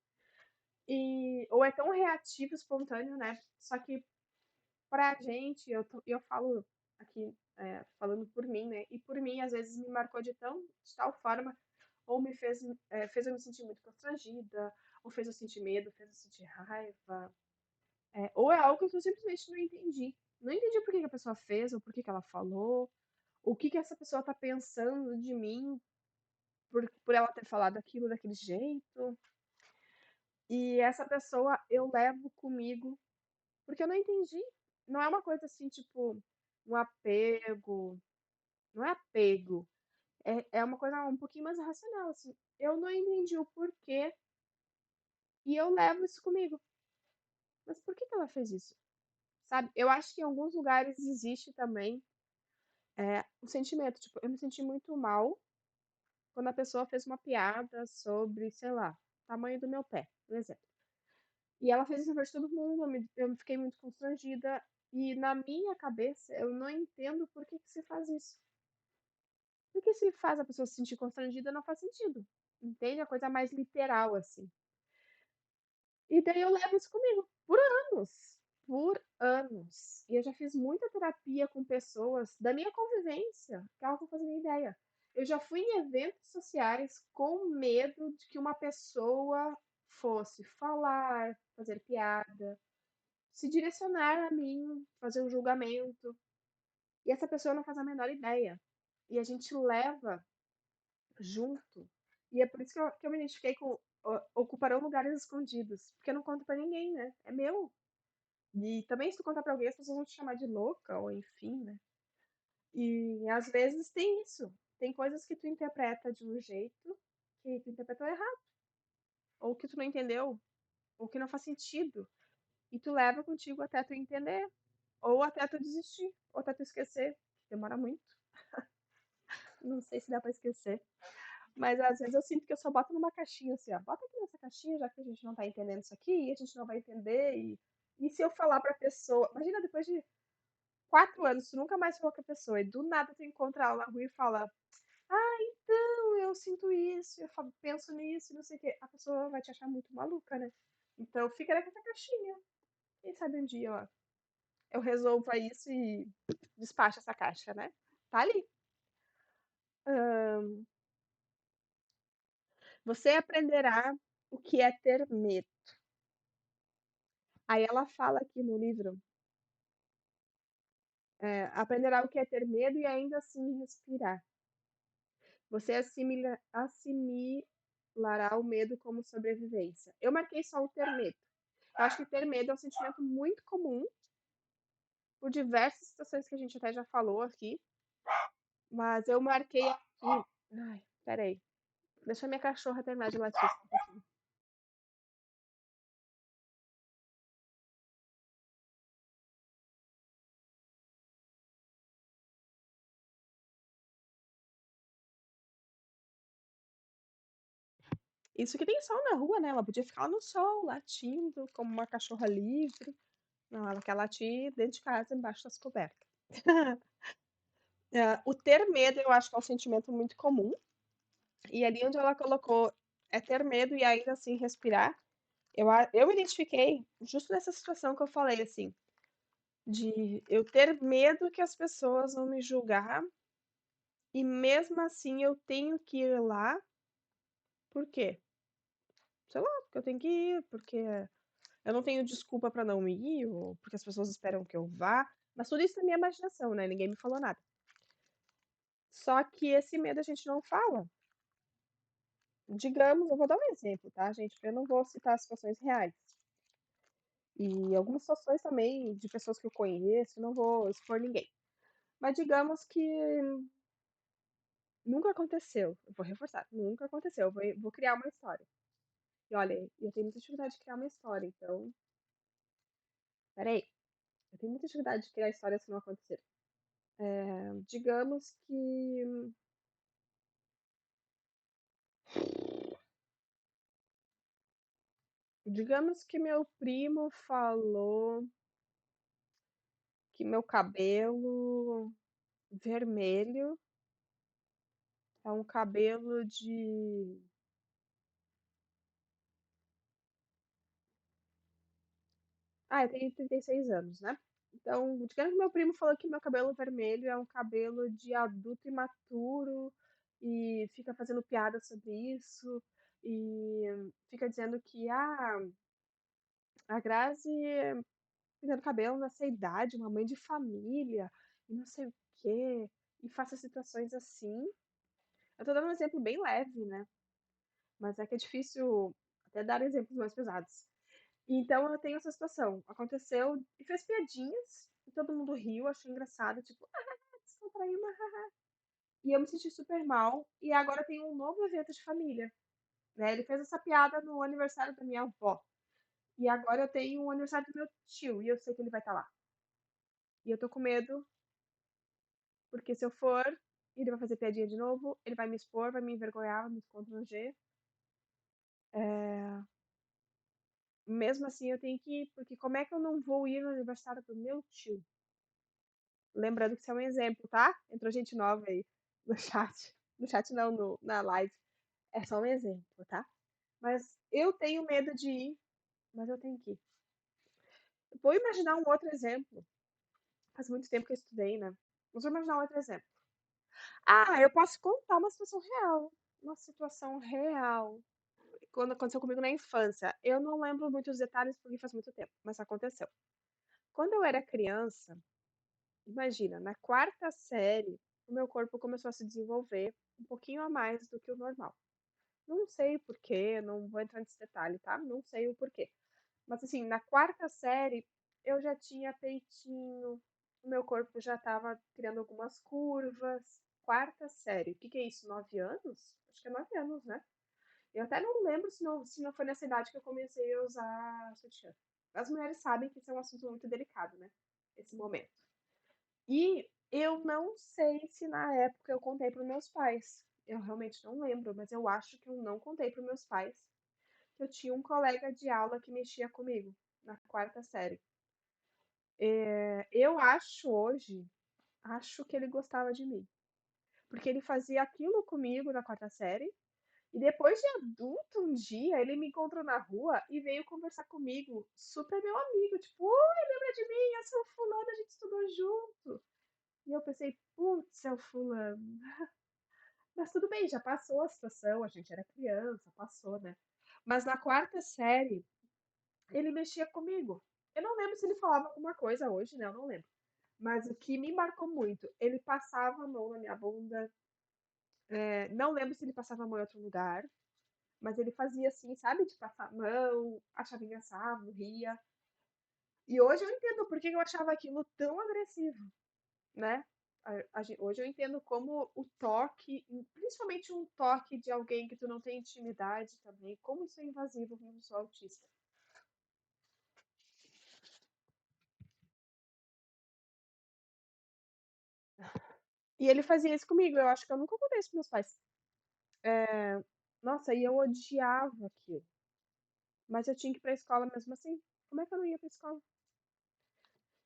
E ou é tão reativo, espontâneo, né? Só que pra gente, eu falo aqui, falando por mim, né? E por mim, às vezes, me marcou de tal forma, ou me fez, fez eu me sentir muito constrangida, ou fez eu sentir medo, fez eu sentir raiva, ou é algo que eu simplesmente não entendi. Não entendi por que que a pessoa fez, ou por que que ela falou, o que que essa pessoa tá pensando de mim por ela ter falado aquilo daquele jeito. E essa pessoa eu levo comigo porque eu não entendi. Não é uma coisa assim, tipo, um apego. Não é apego. É uma coisa um pouquinho mais racional, assim. Eu não entendi o porquê e eu levo isso comigo. Mas por que que ela fez isso? Sabe? Eu acho que em alguns lugares existe também um sentimento. Tipo, eu me senti muito mal quando a pessoa fez uma piada sobre, sei lá, o tamanho do meu pé, por exemplo. E ela fez isso na frente de todo mundo, eu fiquei muito constrangida. E na minha cabeça, eu não entendo por que que se faz isso. Porque se faz a pessoa se sentir constrangida, não faz sentido. Entende? A coisa mais literal, assim. E daí eu levo isso comigo por anos. Por anos. E eu já fiz muita terapia com pessoas da minha convivência, que elas não fazem nem ideia. Eu já fui em eventos sociais com medo de que uma pessoa fosse falar, fazer piada, se direcionar a mim, fazer um julgamento. E essa pessoa não faz a menor ideia. E a gente leva junto. E é por isso que eu me identifiquei com ocuparão lugares escondidos. Porque eu não conto pra ninguém, né? É meu. E também, se tu contar pra alguém, as pessoas vão te chamar de louca, ou enfim, né? E às vezes tem isso. Tem coisas que tu interpreta de um jeito que tu interpretou errado. Ou que tu não entendeu. Ou que não faz sentido. E tu leva contigo até tu entender. Ou até tu desistir. Ou até tu esquecer. Demora muito. Não sei se dá pra esquecer. Mas às vezes eu sinto que eu só boto numa caixinha assim, ó. Bota aqui nessa caixinha, já que a gente não tá entendendo isso aqui, e a gente não vai entender. E se eu falar pra pessoa. Imagina depois de 4 anos, tu nunca mais falou com a pessoa, e do nada tu encontra ela na rua e fala: Ah, então, eu sinto isso, penso nisso, não sei o quê. A pessoa vai te achar muito maluca, né? Então fica nessa caixinha. Quem sabe um dia, ó, eu resolva isso e despacho essa caixa, né? Tá ali. Ahn, você aprenderá o que é ter medo. Aí ela fala aqui no livro, aprenderá o que é ter medo e ainda assim respirar. Você assimilará o medo como sobrevivência. Eu marquei só o ter medo. Eu acho que ter medo é um sentimento muito comum por diversas situações que a gente até já falou aqui, mas eu marquei aqui. Ai, peraí. Deixa a minha cachorra terminar de latir só um pouquinho. Isso que tem sol na rua, né? Ela podia ficar lá no sol, latindo, como uma cachorra livre. Não, ela quer latir dentro de casa, embaixo das cobertas. O ter medo, eu acho que é um sentimento muito comum. E ali onde ela colocou é ter medo e ainda assim respirar, eu me identifiquei justo nessa situação que eu falei, assim, de eu ter medo que as pessoas vão me julgar e mesmo assim eu tenho que ir lá, por quê? Sei lá, porque eu tenho que ir, porque eu não tenho desculpa pra não ir, ou porque as pessoas esperam que eu vá, mas tudo isso é minha imaginação, né? Ninguém me falou nada. Só que esse medo a gente não fala. Digamos, eu vou dar um exemplo, tá, gente? Eu não vou citar situações reais. E algumas situações também de pessoas que eu conheço, não vou expor ninguém. Mas digamos que nunca aconteceu. Eu vou reforçar, nunca aconteceu. Eu vou criar uma história. E olha, eu tenho muita dificuldade de criar uma história, então. Peraí, eu tenho muita dificuldade de criar histórias que não aconteceram. Digamos que. Digamos que meu primo falou que meu cabelo vermelho é um cabelo de. Ah, eu tenho 36 anos, né? Então, digamos que meu primo falou que meu cabelo vermelho é um cabelo de adulto imaturo e fica fazendo piada sobre isso e fica dizendo que a Grazi pintando cabelo nessa idade, uma mãe de família e não sei o quê, e faça situações assim. Eu tô dando um exemplo bem leve, né? Mas é que é difícil até dar exemplos mais pesados. Então eu tenho essa situação. Aconteceu e fez piadinhas, e todo mundo riu, achou engraçado, tipo, descontraiu, e eu me senti super mal. E agora tem um novo evento de família, né? Ele fez essa piada no aniversário da minha avó. E agora eu tenho o aniversário do meu tio, e eu sei que ele vai estar lá. E eu tô com medo, porque se eu for, ele vai fazer piadinha de novo, ele vai me expor, vai me envergonhar, vai me constranger. É, mesmo assim, eu tenho que ir, porque como é que eu não vou ir no aniversário do meu tio? Lembrando que isso é um exemplo, tá? Entrou gente nova aí no chat. No chat não, na live. É só um exemplo, tá? Mas eu tenho medo de ir, mas eu tenho que ir. Vou imaginar um outro exemplo. Faz muito tempo que eu estudei, né? Mas vou imaginar um outro exemplo. Ah, eu posso contar uma situação real. Uma situação real. Quando aconteceu comigo na infância. Eu não lembro muitos detalhes porque faz muito tempo, mas aconteceu. Quando eu era criança, imagina, na quarta série, o meu corpo começou a se desenvolver um pouquinho a mais do que o normal. Não sei o porquê, não vou entrar nesse detalhe, tá? Não sei o porquê. Mas assim, na quarta série, eu já tinha peitinho, o meu corpo já estava criando algumas curvas. Quarta série, o que que é isso? 9 anos? Acho que é 9 anos, né? Eu até não lembro se não foi nessa idade que eu comecei a usar sutiã. As mulheres sabem que isso é um assunto muito delicado, né? Esse momento. E eu não sei se na época eu contei para meus pais. Eu realmente não lembro, mas eu acho que eu não contei para meus pais que eu tinha um colega de aula que mexia comigo na quarta série. Eu acho hoje, acho que ele gostava de mim, porque ele fazia aquilo comigo na quarta série. E depois de adulto, um dia, ele me encontrou na rua e veio conversar comigo, super meu amigo, tipo, oi, lembra de mim? Eu sou o fulano, a gente estudou junto. E eu pensei, putz, é o fulano. Mas tudo bem, já passou a situação, a gente era criança, passou, né? Mas na quarta série, ele mexia comigo. Eu não lembro se ele falava alguma coisa hoje, né? Eu não lembro. Mas o que me marcou muito, ele passava a mão na minha bunda. Não lembro se ele passava a mão em outro lugar, mas ele fazia assim, sabe? De passar a mão, achava engraçado, ria. E hoje eu entendo por que eu achava aquilo tão agressivo, né? Hoje eu entendo como o toque, principalmente um toque de alguém que tu não tem intimidade também, como isso é invasivo para uma pessoa autista. E ele fazia isso comigo, eu acho que eu nunca contei isso pros meus pais. É, Nossa, e eu odiava aquilo. Mas eu tinha que ir pra escola mesmo assim. Como é que eu não ia pra escola?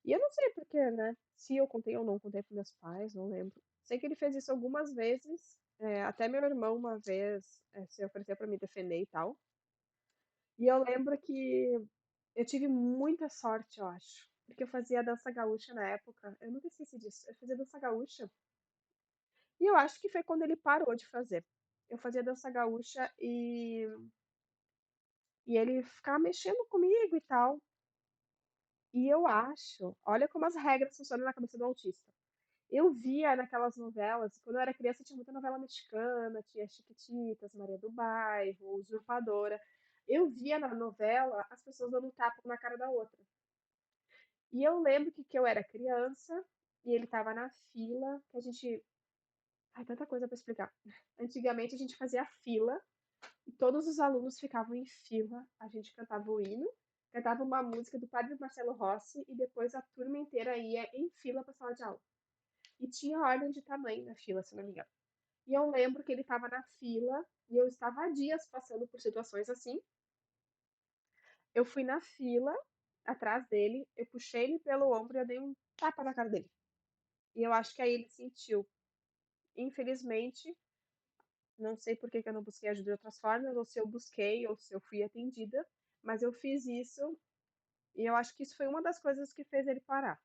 E eu não sei porquê, né? Se eu contei ou não contei pros meus pais, não lembro. Sei que ele fez isso algumas vezes. Até meu irmão uma vez se ofereceu pra me defender e tal. E eu lembro que eu tive muita sorte, eu acho. Porque eu fazia dança gaúcha na época. Eu nunca esqueci disso. Eu fazia dança gaúcha. E eu acho que foi quando ele parou de fazer. Eu fazia dança gaúcha e ele ficava mexendo comigo e tal. E eu acho, olha como as regras funcionam na cabeça do autista. Eu via naquelas novelas, quando eu era criança tinha muita novela mexicana, tinha Chiquititas, Maria do Bairro, Usurpadora. Eu via na novela as pessoas dando tapa na cara da outra. E eu lembro que eu era criança e ele estava na fila, que a gente ai, tanta coisa para explicar. Antigamente a gente fazia fila e todos os alunos ficavam em fila, a gente cantava o hino, cantava uma música do Padre Marcelo Rossi e depois a turma inteira ia em fila para a sala de aula. E tinha ordem de tamanho na fila, se não me engano. E eu lembro que ele estava na fila e eu estava há dias passando por situações assim. Eu fui na fila atrás dele, eu puxei ele pelo ombro e eu dei um tapa na cara dele. E eu acho que aí ele sentiu. Infelizmente, não sei por que que eu não busquei ajuda de outras formas, ou se eu busquei, ou se eu fui atendida, mas eu fiz isso e eu acho que isso foi uma das coisas que fez ele parar.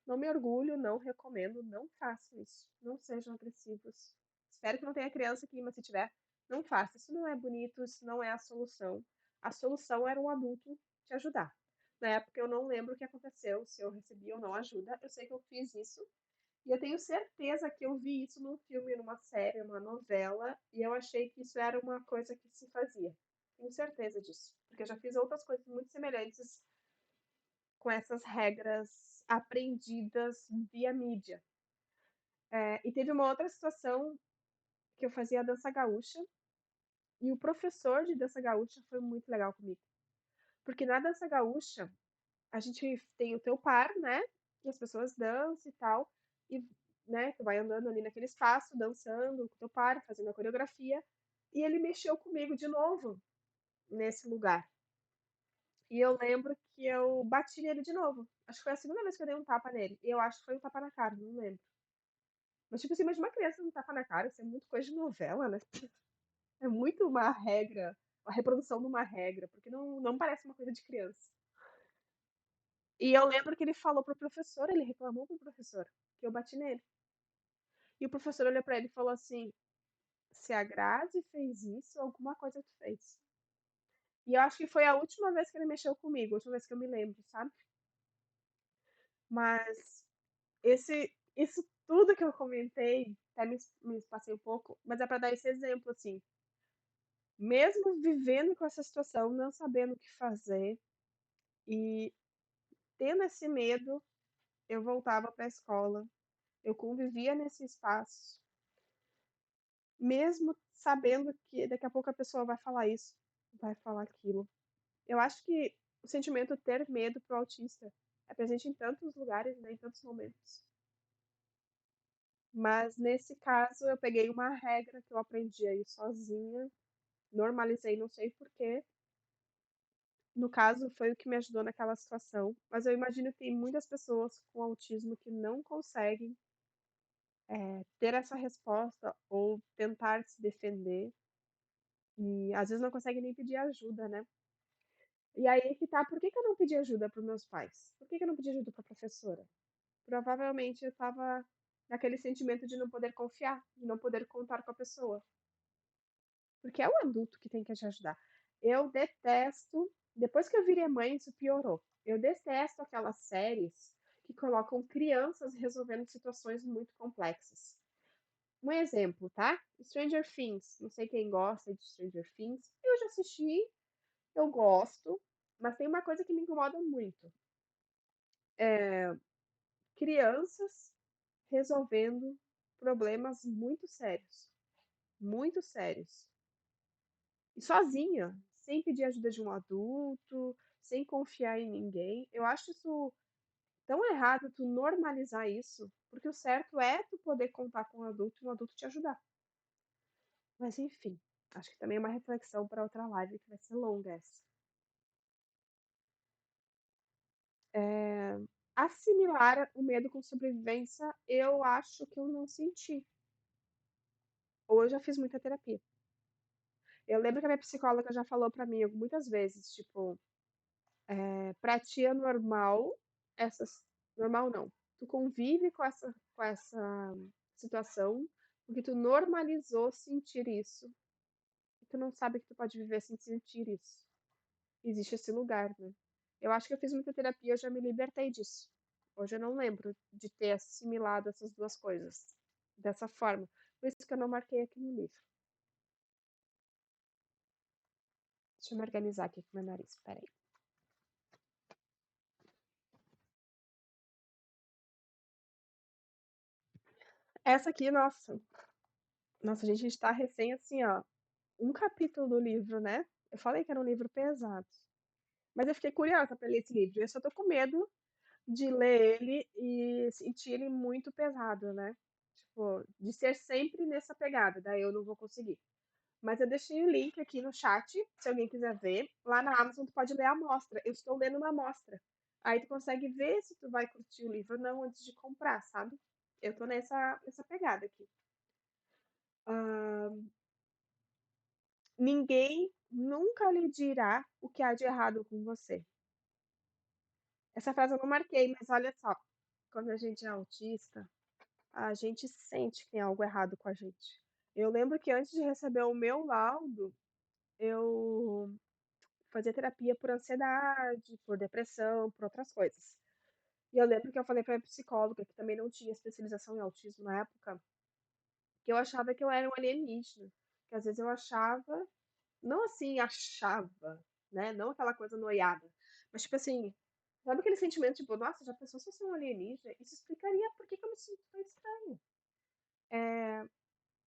Não me orgulho, não recomendo, não façam isso. Não sejam agressivos. Espero que não tenha criança aqui, mas se tiver, não faça. Isso não é bonito, isso não é a solução. A solução era um adulto te ajudar. Na época eu não lembro o que aconteceu, se eu recebi ou não ajuda. Eu sei que eu fiz isso e eu tenho certeza que eu vi isso num filme, numa série, numa novela, e eu achei que isso era uma coisa que se fazia. Tenho certeza disso, porque eu já fiz outras coisas muito semelhantes com essas regras aprendidas via mídia. E teve uma outra situação que eu fazia dança gaúcha, e o professor de dança gaúcha foi muito legal comigo. Porque na dança gaúcha, a gente tem o teu par, né? E as pessoas dançam e tal. E, né, tu vai andando ali naquele espaço, dançando com o teu par, fazendo a coreografia. E ele mexeu comigo de novo nesse lugar. E eu lembro que eu bati nele de novo. Acho que foi a segunda vez que eu dei um tapa nele. E eu acho que foi um tapa na cara, não lembro. Mas, tipo assim, mas uma criança não tapa na cara, isso é muito coisa de novela, né? É muito uma regra, a reprodução de uma regra, porque não parece uma coisa de criança. E eu lembro que ele falou pro professor, ele reclamou pro professor que eu bati nele. E o professor olhou pra ele e falou assim: se a Grazi fez isso, alguma coisa tu fez. E eu acho que foi a última vez que ele mexeu comigo, a última vez que eu me lembro, sabe? Mas isso tudo que eu comentei, até me passei um pouco, mas é para dar esse exemplo, assim. Mesmo vivendo com essa situação, não sabendo o que fazer e tendo esse medo, eu voltava para a escola, eu convivia nesse espaço, mesmo sabendo que daqui a pouco a pessoa vai falar isso, vai falar aquilo. Eu acho que o sentimento ter medo pro autista é presente em tantos lugares, né, em tantos momentos. Mas nesse caso eu peguei uma regra que eu aprendi aí sozinha, normalizei, não sei por quê. No caso, foi o que me ajudou naquela situação. Mas eu imagino que tem muitas pessoas com autismo que não conseguem ter essa resposta ou tentar se defender. E às vezes não conseguem nem pedir ajuda, né? E aí que tá, por que que eu não pedi ajuda para os meus pais? Por que que eu não pedi ajuda para a professora? Provavelmente eu estava naquele sentimento de não poder confiar, de não poder contar com a pessoa. Porque é o adulto que tem que te ajudar. Eu detesto, depois que eu virei mãe, isso piorou. Eu detesto aquelas séries que colocam crianças resolvendo situações muito complexas. Um exemplo, tá? Stranger Things. Não sei quem gosta de Stranger Things. Eu já assisti, eu gosto, mas tem uma coisa que me incomoda muito. Crianças resolvendo problemas muito sérios. Muito sérios. E sozinha, sem pedir ajuda de um adulto, sem confiar em ninguém. Eu acho isso tão errado tu normalizar isso, porque o certo é tu poder contar com um adulto te ajudar. Mas enfim, acho que também é uma reflexão para outra live que vai ser longa essa. É, assimilar o medo com sobrevivência, eu acho que eu não senti. Hoje eu fiz muita terapia. Eu lembro que a minha psicóloga já falou para mim muitas vezes, tipo, pra ti é normal essas normal não. Tu convive com essa situação, porque tu normalizou sentir isso, e tu não sabe que tu pode viver sem sentir isso. Existe esse lugar, né. Eu acho que eu fiz muita terapia, eu já me libertei disso. Hoje eu não lembro de ter assimilado essas 2 coisas dessa forma. Por isso que eu não marquei aqui no livro. Deixa eu me organizar aqui com meu nariz, espera aí. Essa aqui, nossa, a gente tá recém assim, ó, um capítulo do livro, né. Eu falei que era um livro pesado, mas eu fiquei curiosa pra ler esse livro, eu só tô com medo de ler ele e sentir ele muito pesado, né. Tipo, de ser sempre nessa pegada, daí eu não vou conseguir. Mas eu deixei o link aqui no chat, se alguém quiser ver. Lá na Amazon tu pode ler a amostra. Eu estou lendo uma amostra. Aí tu consegue ver se tu vai curtir o livro ou não antes de comprar, sabe? Eu tô nessa pegada aqui. Hã, ninguém nunca lhe dirá o que há de errado com você. Essa frase eu não marquei, mas olha só, quando a gente é autista, a gente sente que tem algo errado com a gente. Eu lembro que antes de receber o meu laudo, eu fazia terapia por ansiedade, por depressão, por outras coisas. E eu lembro que eu falei pra minha psicóloga, que também não tinha especialização em autismo na época, que eu achava que eu era um alienígena, que às vezes eu achava, não assim achava, né, não aquela coisa noiada, mas tipo assim, sabe aquele sentimento tipo: "Nossa, já pensou se eu sou um alienígena? Isso explicaria por que que eu me sinto tão estranho.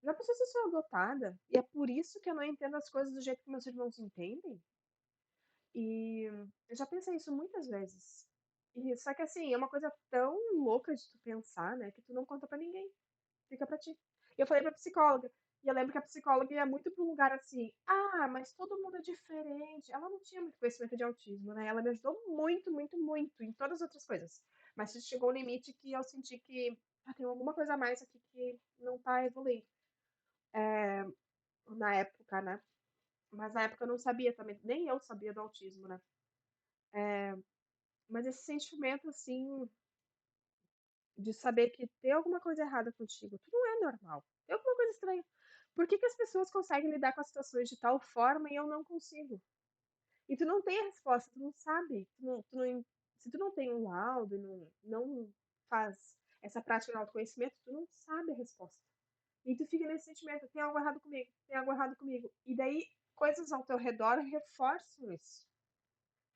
Já pensou se eu sou adotada? E é por isso que eu não entendo as coisas do jeito que meus irmãos entendem?" E eu já pensei isso muitas vezes. E só que assim, é uma coisa tão louca de tu pensar, né, que tu não conta pra ninguém, fica pra ti. E eu falei pra psicóloga, e eu lembro que a psicóloga ia muito pra um lugar assim: "Ah, mas todo mundo é diferente". Ela não tinha muito conhecimento de autismo, né, ela me ajudou muito, muito, muito em todas as outras coisas. Mas chegou um limite que eu senti que, tem alguma coisa a mais aqui que não tá evoluindo. Na época, né. Mas na época eu não sabia também, nem eu sabia do autismo, né. Mas esse sentimento, assim, de saber que tem alguma coisa errada contigo, tu não é normal, tem alguma coisa estranha. Por que que as pessoas conseguem lidar com as situações de tal forma e eu não consigo? E tu não tem a resposta, tu não sabe, tu não se tu não tem um laudo e não faz essa prática de autoconhecimento, tu não sabe a resposta. E tu fica nesse sentimento: "Tem algo errado comigo, tem algo errado comigo". E daí coisas ao teu redor reforçam isso.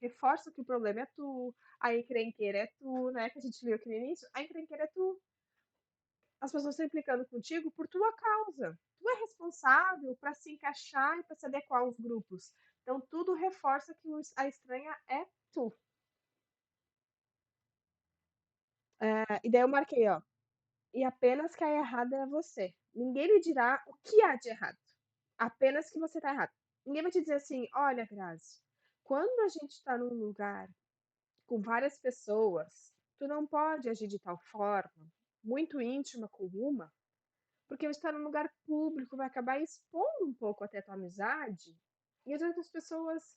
Reforça que o problema é tu, a encrenqueira é tu, né, que a gente viu aqui no início, a encrenqueira é tu. As pessoas estão implicando contigo por tua causa. Tu é responsável para se encaixar e para se adequar aos grupos. Então tudo reforça que a estranha é tu. E daí eu marquei, ó, e apenas que a errada é você. Ninguém lhe dirá o que há de errado, apenas que você tá errado. Ninguém vai te dizer assim: "Olha, Grazi, quando a gente está num lugar com várias pessoas, tu não pode agir de tal forma, muito íntima com uma, porque você está num lugar público, vai acabar expondo um pouco até a tua amizade, e as outras pessoas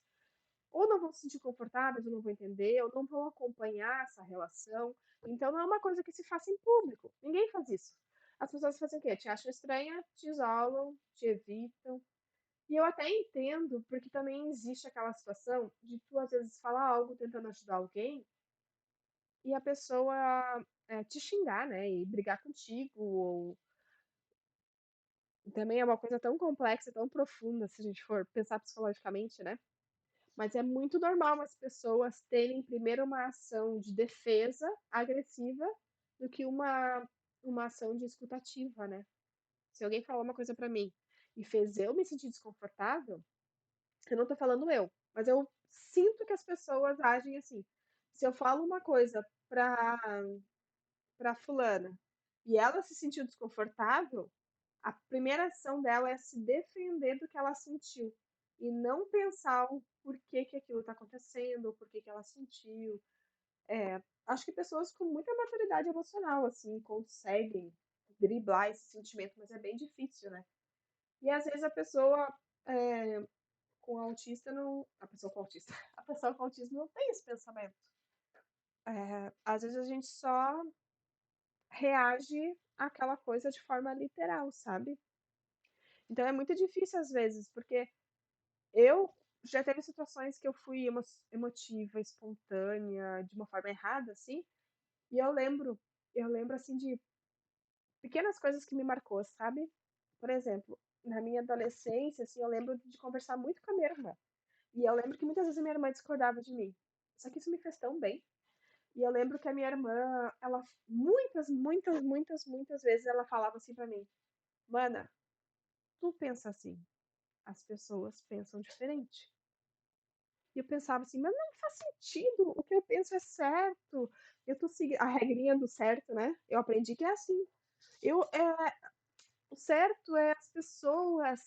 ou não vão se sentir confortáveis, ou não vão entender, ou não vão acompanhar essa relação. Então não é uma coisa que se faça em público. Ninguém faz isso. As pessoas fazem o quê? Te acham estranha, te isolam, te evitam. E eu até entendo, porque também existe aquela situação de tu às vezes falar algo tentando ajudar alguém e a pessoa, te xingar, né, e brigar contigo, ou também é uma coisa tão complexa, tão profunda, se a gente for pensar psicologicamente, né. Mas é muito normal as pessoas terem primeiro uma ação de defesa agressiva do que uma ação de escutativa, né. Se alguém falou uma coisa pra mim e fez eu me sentir desconfortável, eu não tô falando eu, mas eu sinto que as pessoas agem assim. Se eu falo uma coisa pra fulana e ela se sentiu desconfortável, a primeira ação dela é se defender do que ela sentiu e não pensar o porquê que aquilo está acontecendo, ou porquê que ela sentiu. Acho que pessoas com muita maturidade emocional, assim, conseguem driblar esse sentimento, mas é bem difícil, né. E às vezes a pessoa, eh, com autista não a pessoa com autista, a pessoa com autismo não tem esse pensamento. Às vezes a gente só reage àquela coisa de forma literal, sabe. Então é muito difícil às vezes, porque eu já teve situações que eu fui emotiva, espontânea, de uma forma errada, assim, e eu lembro, assim, de pequenas coisas que me marcou, sabe. Por exemplo, na minha adolescência, assim, eu lembro de conversar muito com a minha irmã, e eu lembro que muitas vezes a minha irmã discordava de mim, só que isso me fez tão bem. E eu lembro que a minha irmã, ela muitas, muitas, muitas, muitas vezes ela falava assim pra mim: "Mana, tu pensa assim, as pessoas pensam diferente". E eu pensava assim: "Mas não faz sentido, o que eu penso é certo, eu tô seguindo a regrinha do certo, né, eu aprendi que é assim. Eu, o certo é as pessoas,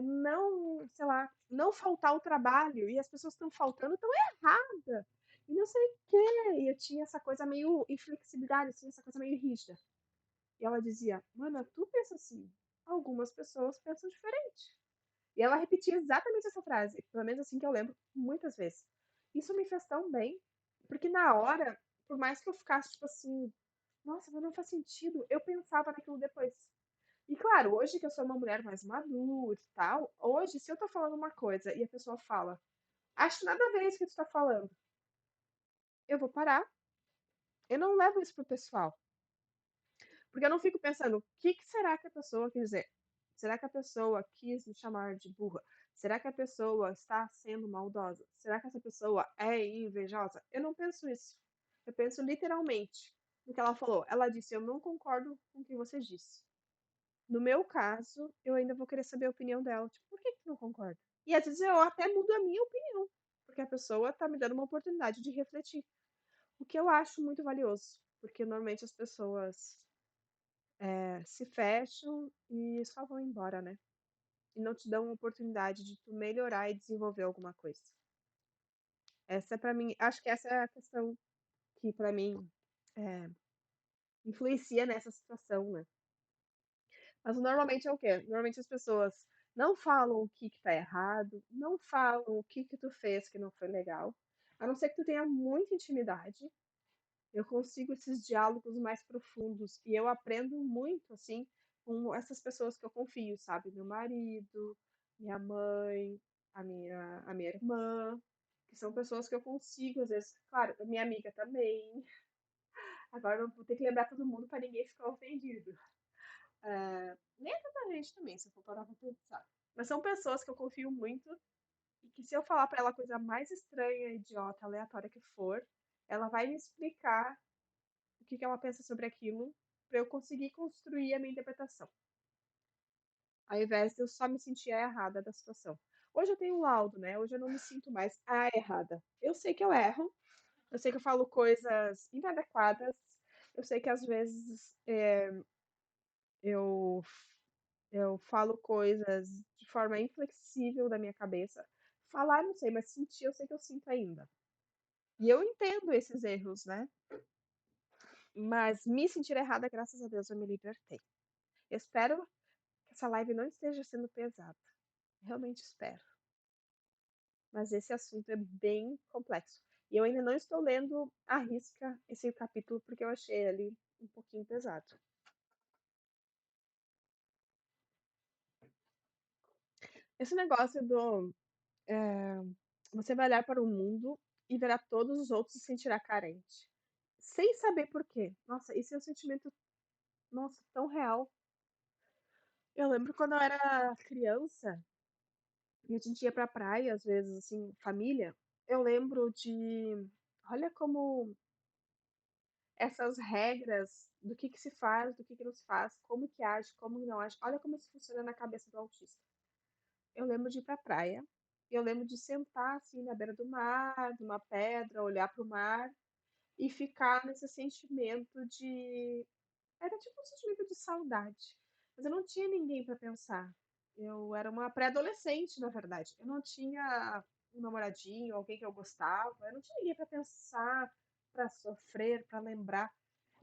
não, sei lá, não faltar ao trabalho, e as pessoas estão faltando, estão errada, e não sei o quê". E eu tinha essa coisa meio inflexibilidade, assim, essa coisa meio rígida. E ela dizia: "Mana, tu pensa assim, algumas pessoas pensam diferente". E ela repetia exatamente essa frase, pelo menos assim que eu lembro, muitas vezes. Isso me fez tão bem, porque na hora, por mais que eu ficasse tipo assim: "Nossa, mas não faz sentido", eu pensava naquilo depois. E claro, hoje que eu sou uma mulher mais madura e tal, hoje se eu tô falando uma coisa e a pessoa fala: "Acho nada a ver isso que tu tá falando", eu vou parar, eu não levo isso pro pessoal. Porque eu não fico pensando: "O que que será que a pessoa quis dizer? Será que a pessoa quis me chamar de burra? Será que a pessoa está sendo maldosa? Será que essa pessoa é invejosa?". Eu não penso isso. Eu penso literalmente no que ela falou. Ela disse: "Eu não concordo com o que você disse". No meu caso, eu ainda vou querer saber a opinião dela, tipo: "Por que que tu não concorda?". E às vezes eu até mudo a minha opinião, porque a pessoa tá me dando uma oportunidade de refletir, o que eu acho muito valioso, porque normalmente as pessoas se fecham e só vão embora, né. E não te dão uma oportunidade de tu melhorar e desenvolver alguma coisa. Essa pra mim acho que essa é a questão que pra mim, eh, influencia nessa situação, né. Mas normalmente é o quê? Normalmente as pessoas não falam o que que tá errado, não falam o que que tu fez que não foi legal, a não ser que tu tenha muita intimidade. Eu consigo esses diálogos mais profundos e eu aprendo muito, assim, com essas pessoas que eu confio, sabe, meu marido, minha mãe, a minha irmã, que são pessoas que eu consigo, às vezes, claro, a minha amiga também. Agora eu vou ter que lembrar todo mundo para ninguém ficar ofendido. Nem tanta gente também, se eu for parar pra pensar. Mas são pessoas que eu confio muito e que se eu falar para ela a coisa mais estranha, idiota, aleatória que for, ela vai me explicar o que que ela pensa sobre aquilo, para eu conseguir construir a minha interpretação, ao invés de eu só me sentir a errada da situação. Hoje eu tenho um laudo, né, hoje eu não me sinto mais a errada. Eu sei que eu erro, eu sei que eu falo coisas inadequadas, eu sei que às vezes, eu eu falo coisas de forma inflexível da minha cabeça. Falar não sei, mas sentir eu sei que eu sinto ainda. E eu entendo esses erros, né, mas me sentir errada, graças a Deus, eu me libertei. Eu espero que essa live não esteja sendo pesada. Realmente espero. Mas esse assunto é bem complexo. E eu ainda não estou lendo à risca esse capítulo, porque eu achei ele um pouquinho pesado. Esse negócio do você vai olhar para o mundo e verá todos os outros e se sentirá carente. Sem saber por quê. Nossa, esse é um sentimento, nossa, tão real. Eu lembro quando eu era criança e a gente ia pra praia, às vezes, assim, família. Eu lembro de. Olha como essas regras do que se faz, do que não se faz, como que age, como não age. Olha como isso funciona na cabeça do autista. Eu lembro de ir pra praia, eu lembro de sentar assim na beira do mar, numa pedra, olhar para o mar e ficar nesse sentimento de. Era tipo um sentimento de saudade. Mas eu não tinha ninguém para pensar. Eu era uma pré-adolescente, na verdade. Eu não tinha um namoradinho, alguém que eu gostava. Eu não tinha ninguém para pensar, para sofrer, para lembrar.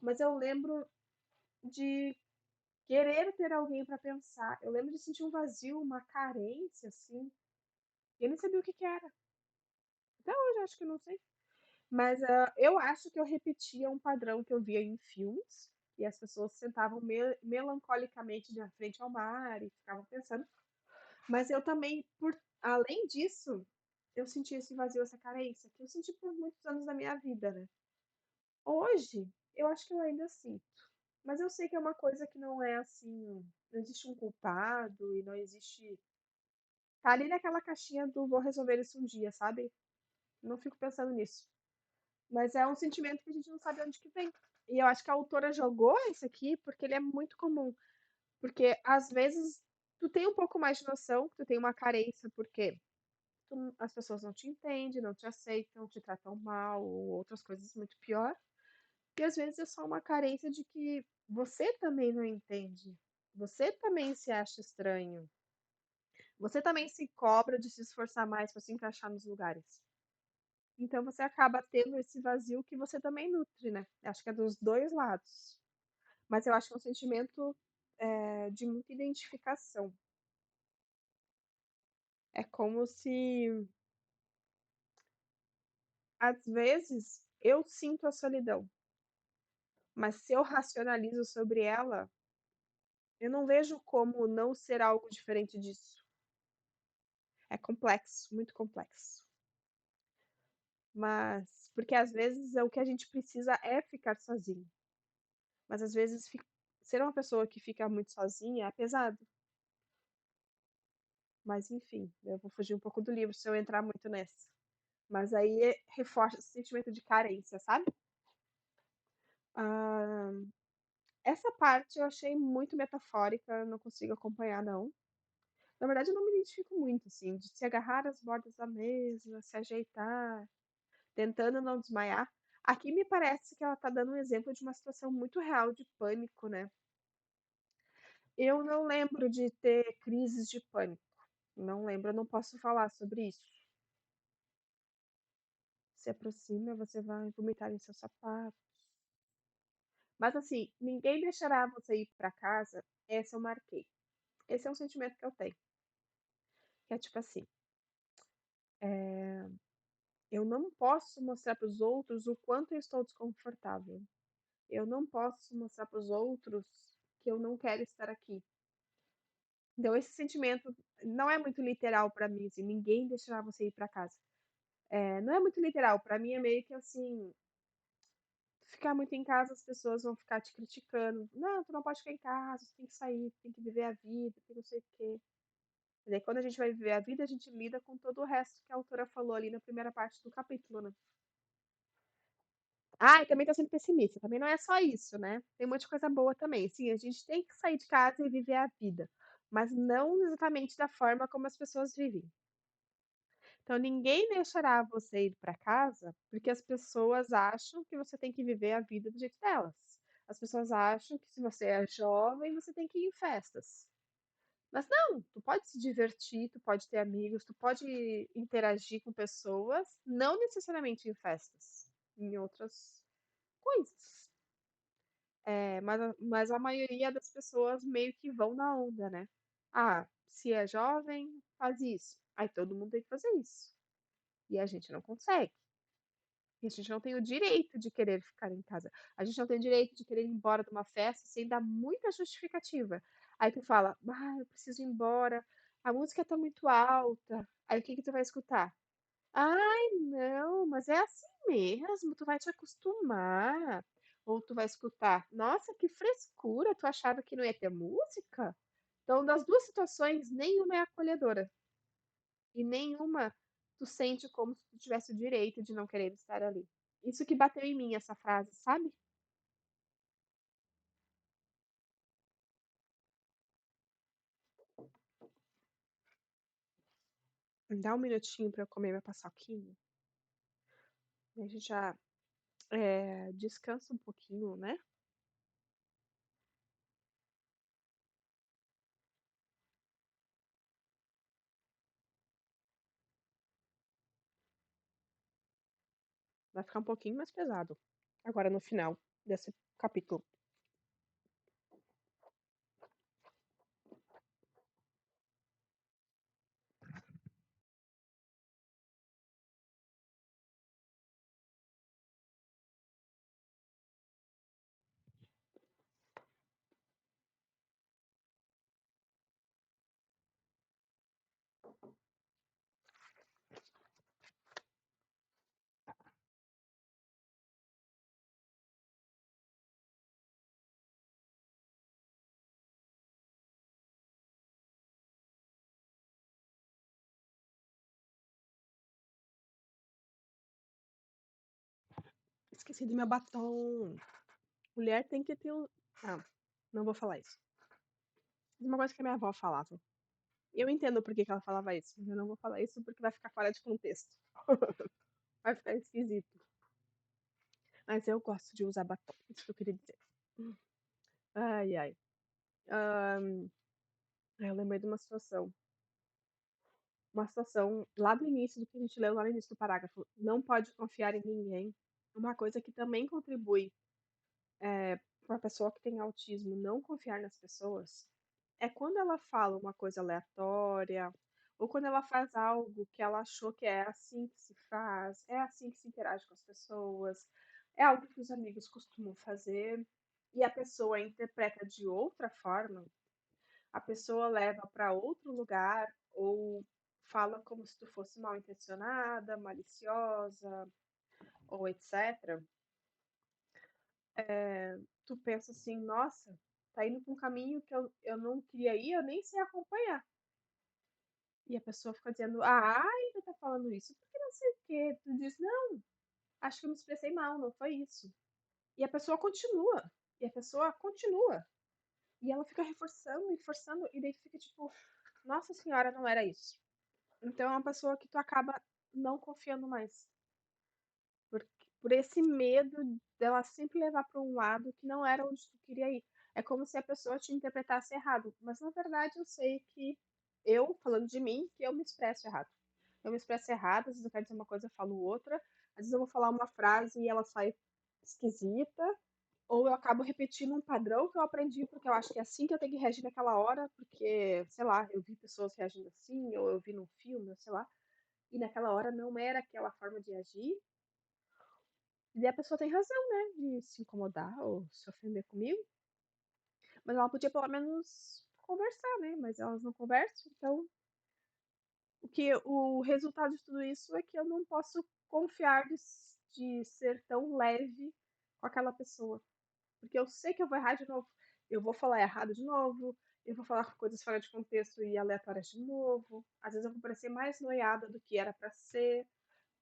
Mas eu lembro de querer ter alguém para pensar. Eu lembro de sentir um vazio, uma carência, assim. E eu nem sabia o que que era. Até hoje eu acho que eu não sei. Mas eu acho que eu repetia um padrão que eu via em filmes. E as pessoas sentavam melancolicamente de frente ao mar e ficavam pensando. Mas eu também, além disso, eu sentia esse vazio, essa carência, que eu senti por muitos anos da minha vida, né? Hoje, eu acho que eu ainda sinto. Mas eu sei que é uma coisa que não é assim, não existe um culpado e não existe. Tá ali naquela caixinha do vou resolver isso um dia, sabe? Não fico pensando nisso. Mas é um sentimento que a gente não sabe onde que vem. E eu acho que a autora jogou isso aqui porque ele é muito comum. Porque às vezes tu tem um pouco mais de noção, que tu tem uma carência, porque as pessoas não te entendem, não te aceitam, te tratam mal, ou outras coisas muito pior. E às vezes é só uma carência de que você também não entende. Você também se acha estranho. Você também se cobra de se esforçar mais para se encaixar nos lugares. Então você acaba tendo esse vazio que você também nutre, né? Acho que é dos dois lados. Mas eu acho que é um sentimento de muita identificação. É como se, às vezes, eu sinto a solidão, mas se eu racionalizo sobre ela, eu não vejo como não ser algo diferente disso. É complexo, muito complexo. Mas, porque às vezes o que a gente precisa é ficar sozinho. Mas às vezes ser uma pessoa que fica muito sozinha é pesado. Mas enfim, eu vou fugir um pouco do livro se eu entrar muito nessa. Mas aí reforça esse sentimento de carência, sabe? Ah, essa parte eu achei muito metafórica, não consigo acompanhar, não. Na verdade, eu não me identifico muito, assim, de se agarrar às bordas da mesa, se ajeitar, tentando não desmaiar. Aqui me parece que ela tá dando um exemplo de uma situação muito real de pânico, né? Eu não lembro de ter crises de pânico. Não lembro, eu não posso falar sobre isso. Se aproxima, você vai vomitar em seu sapato. Mas assim, ninguém deixará você ir para casa. Essa eu marquei. Esse é um sentimento que eu tenho. Que é tipo assim, eu não posso mostrar para os outros o quanto eu estou desconfortável. Eu não posso mostrar para os outros que eu não quero estar aqui. Então esse sentimento não é muito literal para mim, assim, ninguém deixará você ir para casa. Não é muito literal, para mim é meio que assim, ficar muito em casa, as pessoas vão ficar te criticando. Não, tu não pode ficar em casa, tu tem que sair, tu tem que viver a vida, tem não sei o quê. E daí, quando a gente vai viver a vida, a gente lida com todo o resto que a autora falou ali na primeira parte do capítulo, né? Ah, e também tá sendo pessimista. Também não é só isso, né? Tem um monte de coisa boa também. Sim, a gente tem que sair de casa e viver a vida, mas não exatamente da forma como as pessoas vivem. Então, ninguém deixará você ir para casa porque as pessoas acham que você tem que viver a vida do jeito delas. As pessoas acham que se você é jovem, você tem que ir em festas. Mas não, tu pode se divertir, tu pode ter amigos, tu pode interagir com pessoas, não necessariamente em festas, em outras coisas. Mas a maioria das pessoas meio que vão na onda, né? Ah, se é jovem, faz isso. Aí todo mundo tem que fazer isso. E a gente não consegue. E a gente não tem o direito de querer ficar em casa. A gente não tem o direito de querer ir embora de uma festa sem dar muita justificativa. Aí tu fala, ah, eu preciso ir embora, a música tá muito alta. Aí o que que tu vai escutar? Ai, não, mas é assim mesmo, tu vai te acostumar. Ou tu vai escutar, nossa, que frescura, tu achava que não ia ter música? Então, das duas situações, nenhuma é acolhedora. E nenhuma tu sente como se tu tivesse o direito de não querer estar ali. Isso que bateu em mim, essa frase, sabe? Dá um minutinho pra eu comer minha paçoquinha. E a gente já descansa um pouquinho, né? Vai ficar um pouquinho mais pesado. Agora no final desse capítulo. Esqueci do meu batom. Mulher tem que ter. Ah, não vou falar isso. Uma coisa que a minha avó falava. Eu entendo por que que ela falava isso, mas eu não vou falar isso porque vai ficar fora de contexto. Vai ficar esquisito. Mas eu gosto de usar batom, isso que eu queria dizer. Ai, ai. Eu lembrei de uma situação. Uma situação lá do início do que a gente leu lá no início do parágrafo. Não pode confiar em ninguém. Uma coisa que também contribui para a pessoa que tem autismo não confiar nas pessoas é quando ela fala uma coisa aleatória ou quando ela faz algo que ela achou que é assim que se faz, é assim que se interage com as pessoas, é algo que os amigos costumam fazer e a pessoa interpreta de outra forma, a pessoa leva para outro lugar ou fala como se tu fosse mal intencionada, maliciosa ou etc. Tu pensa assim, nossa, tá indo pra um caminho que eu não queria ir, eu nem sei acompanhar. E a pessoa fica dizendo, ainda tá falando isso, porque não sei o quê. Tu diz, não, acho que eu me expressei mal, não foi isso. E a pessoa continua, e a pessoa continua. E ela fica reforçando e forçando, e daí fica tipo, nossa senhora, não era isso. Então é uma pessoa que tu acaba não confiando mais. Por, por esse medo dela sempre levar para um lado que não era onde tu queria ir. É como se a pessoa te interpretasse errado. Mas na verdade eu sei que eu, falando de mim, que eu me expresso errado. Eu me expresso errado, às vezes eu quero dizer uma coisa, eu falo outra. Às vezes eu vou falar uma frase e ela sai esquisita. Ou eu acabo repetindo um padrão que eu aprendi, porque eu acho que é assim que eu tenho que reagir naquela hora, porque, sei lá, eu vi pessoas reagindo assim, ou eu vi num filme, ou sei lá, e naquela hora não era aquela forma de agir, e a pessoa tem razão, né, de se incomodar ou se ofender comigo. Mas ela podia pelo menos conversar, né? Mas elas não conversam, então o resultado de tudo isso é que eu não posso confiar de ser tão leve com aquela pessoa. Porque eu sei que eu vou errar de novo. Eu vou falar errado de novo. Eu vou falar coisas fora de contexto e aleatórias de novo. Às vezes eu vou parecer mais noiada do que era para ser,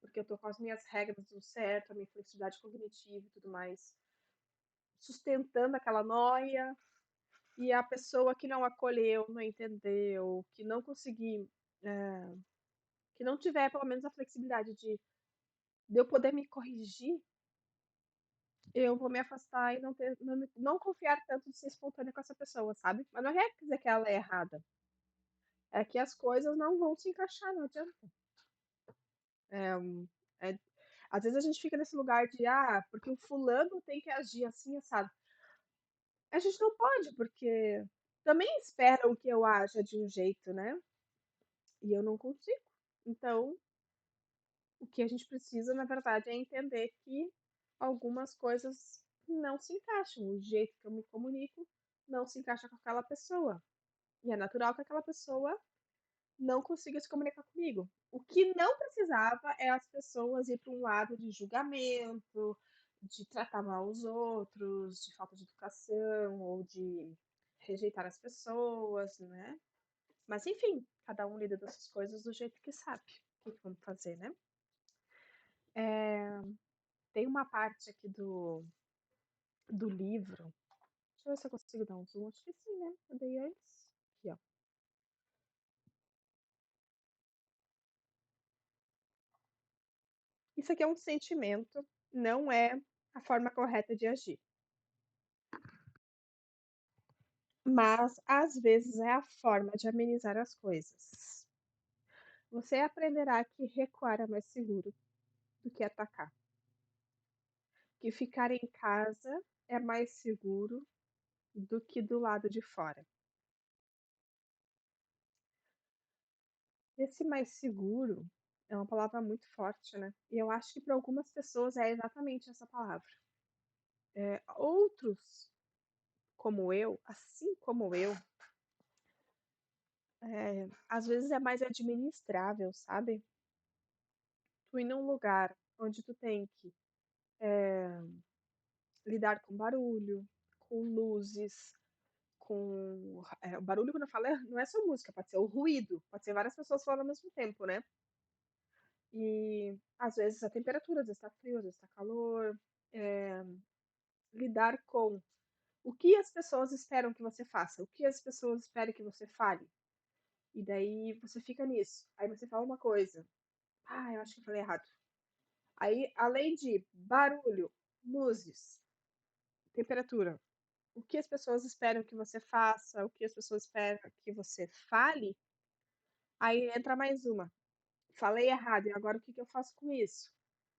porque eu tô com as minhas regras do certo, a minha flexibilidade cognitiva e tudo mais, sustentando aquela noia, e a pessoa que não acolheu, não entendeu, que não conseguir, é, que não tiver pelo menos a flexibilidade de eu poder me corrigir, eu vou me afastar e não confiar tanto de ser espontânea com essa pessoa, sabe? Mas não quer dizer que ela é errada. É que as coisas não vão se encaixar, não adianta. É, é, às vezes a gente fica nesse lugar de, porque o fulano tem que agir assim, sabe? A gente não pode, porque também esperam que eu haja de um jeito, né? E eu não consigo. Então, o que a gente precisa, na verdade, é entender que algumas coisas não se encaixam. O jeito que eu me comunico não se encaixa com aquela pessoa. E é natural que aquela pessoa não consiga se comunicar comigo. O que não precisava é as pessoas ir para um lado de julgamento, de tratar mal os outros, de falta de educação ou de rejeitar as pessoas, né? Mas enfim, cada um lida dessas coisas do jeito que sabe. O que vamos fazer, né? É, tem uma parte aqui do livro. Deixa eu ver se eu consigo dar um zoom. Acho que sim, né? Eu dei antes. Aqui, ó. Isso aqui é um sentimento, não é a forma correta de agir. Mas, às vezes, é a forma de amenizar as coisas. Você aprenderá que recuar é mais seguro do que atacar. Que ficar em casa é mais seguro do que do lado de fora. Esse mais seguro é uma palavra muito forte, né? E eu acho que para algumas pessoas é exatamente essa palavra. Outros, como eu, assim como eu, às vezes é mais administrável, sabe? Tu ir num lugar onde tu tem que lidar com barulho, com luzes, com. O barulho, quando eu falo, não é só música, pode ser o ruído, pode ser várias pessoas falando ao mesmo tempo, né? E às vezes a temperatura, às vezes tá frio, às vezes tá calor. Eh, lidar com o que as pessoas esperam que você faça, o que as pessoas esperam que você fale. E daí você fica nisso. Aí você fala uma coisa. Ah, eu acho que eu falei errado. Aí, além de barulho, luzes, temperatura, o que as pessoas esperam que você faça, o que as pessoas esperam que você fale, aí entra mais uma. Falei errado, e agora o que que eu faço com isso?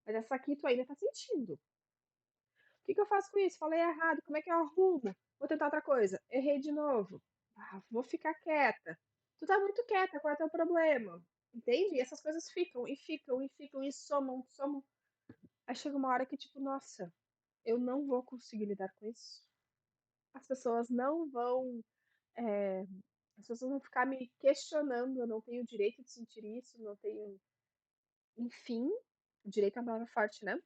Mas essa aqui tu ainda tá sentindo. O que que eu faço com isso? Falei errado, como é que eu arrumo? Vou tentar outra coisa. Errei de novo. Ah, vou ficar quieta. Tu tá muito quieta, qual é o teu problema? Entende? E essas coisas ficam, e ficam, e ficam, e somam, somam. Aí chega uma hora que, tipo, nossa, eu não vou conseguir lidar com isso. As pessoas não vão. é, as pessoas vão ficar me questionando. Eu não tenho o direito de sentir isso, não tenho. Enfim, o direito é uma palavra forte, né?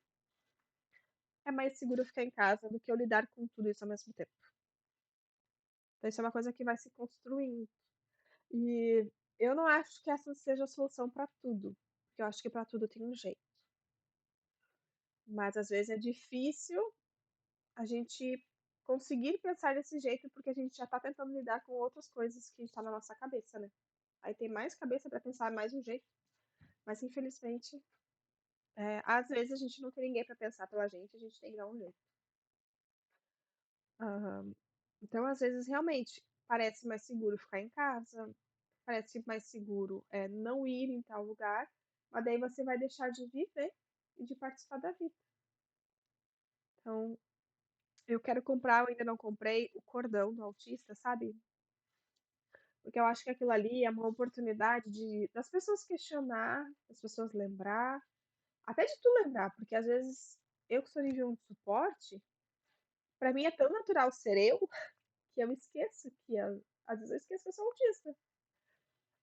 É mais seguro ficar em casa do que eu lidar com tudo isso ao mesmo tempo. Então, isso é uma coisa que vai se construindo. E eu não acho que essa seja a solução para tudo, porque eu acho que para tudo tem um jeito. Mas às vezes é difícil a gente conseguir pensar desse jeito porque a gente já tá tentando lidar com outras coisas que está na nossa cabeça, né? Aí tem mais cabeça para pensar mais um jeito, mas infelizmente, às vezes a gente não tem ninguém para pensar pela gente, a gente tem que dar um jeito. Aham. Então, às vezes, realmente parece mais seguro ficar em casa, parece mais seguro não ir em tal lugar, mas daí você vai deixar de viver e de participar da vida. Então, eu quero comprar, eu ainda não comprei, o cordão do autista, sabe? Porque eu acho que aquilo ali é uma oportunidade das pessoas questionar, das pessoas lembrar, até de tu lembrar, porque às vezes eu que sou nível 1 de suporte, pra mim é tão natural ser eu que eu esqueço às vezes eu esqueço que eu sou autista.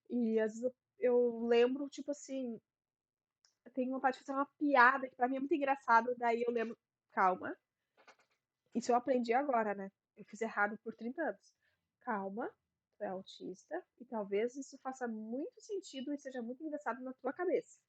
E às vezes eu lembro, tipo assim, eu tenho vontade de fazer uma piada que pra mim é muito engraçado, daí eu lembro, calma, isso eu aprendi agora, né? Eu fiz errado por 30 anos. Calma, tu é autista e talvez isso faça muito sentido e seja muito engraçado na tua cabeça.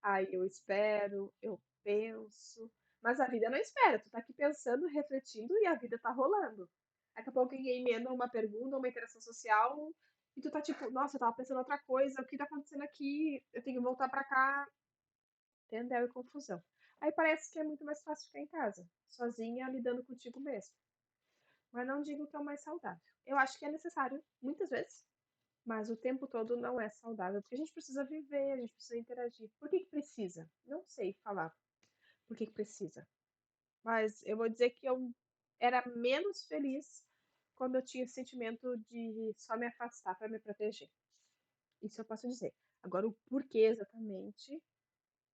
Aí eu espero, eu penso, mas a vida não espera, tu tá aqui pensando, refletindo e a vida tá rolando. Daqui a pouco alguém emenda uma pergunta, uma interação social e tu tá tipo, nossa, eu tava pensando outra coisa, o que tá acontecendo aqui? Eu tenho que voltar pra cá. Entendeu? E confusão. Aí parece que é muito mais fácil ficar em casa, sozinha, lidando contigo mesmo. Mas não digo que é o mais saudável. Eu acho que é necessário, muitas vezes, mas o tempo todo não é saudável, porque a gente precisa viver, a gente precisa interagir. Por que que precisa? Não sei falar por que que precisa. Mas eu vou dizer que eu era menos feliz quando eu tinha esse sentimento de só me afastar para me proteger. Isso eu posso dizer. Agora, o porquê exatamente,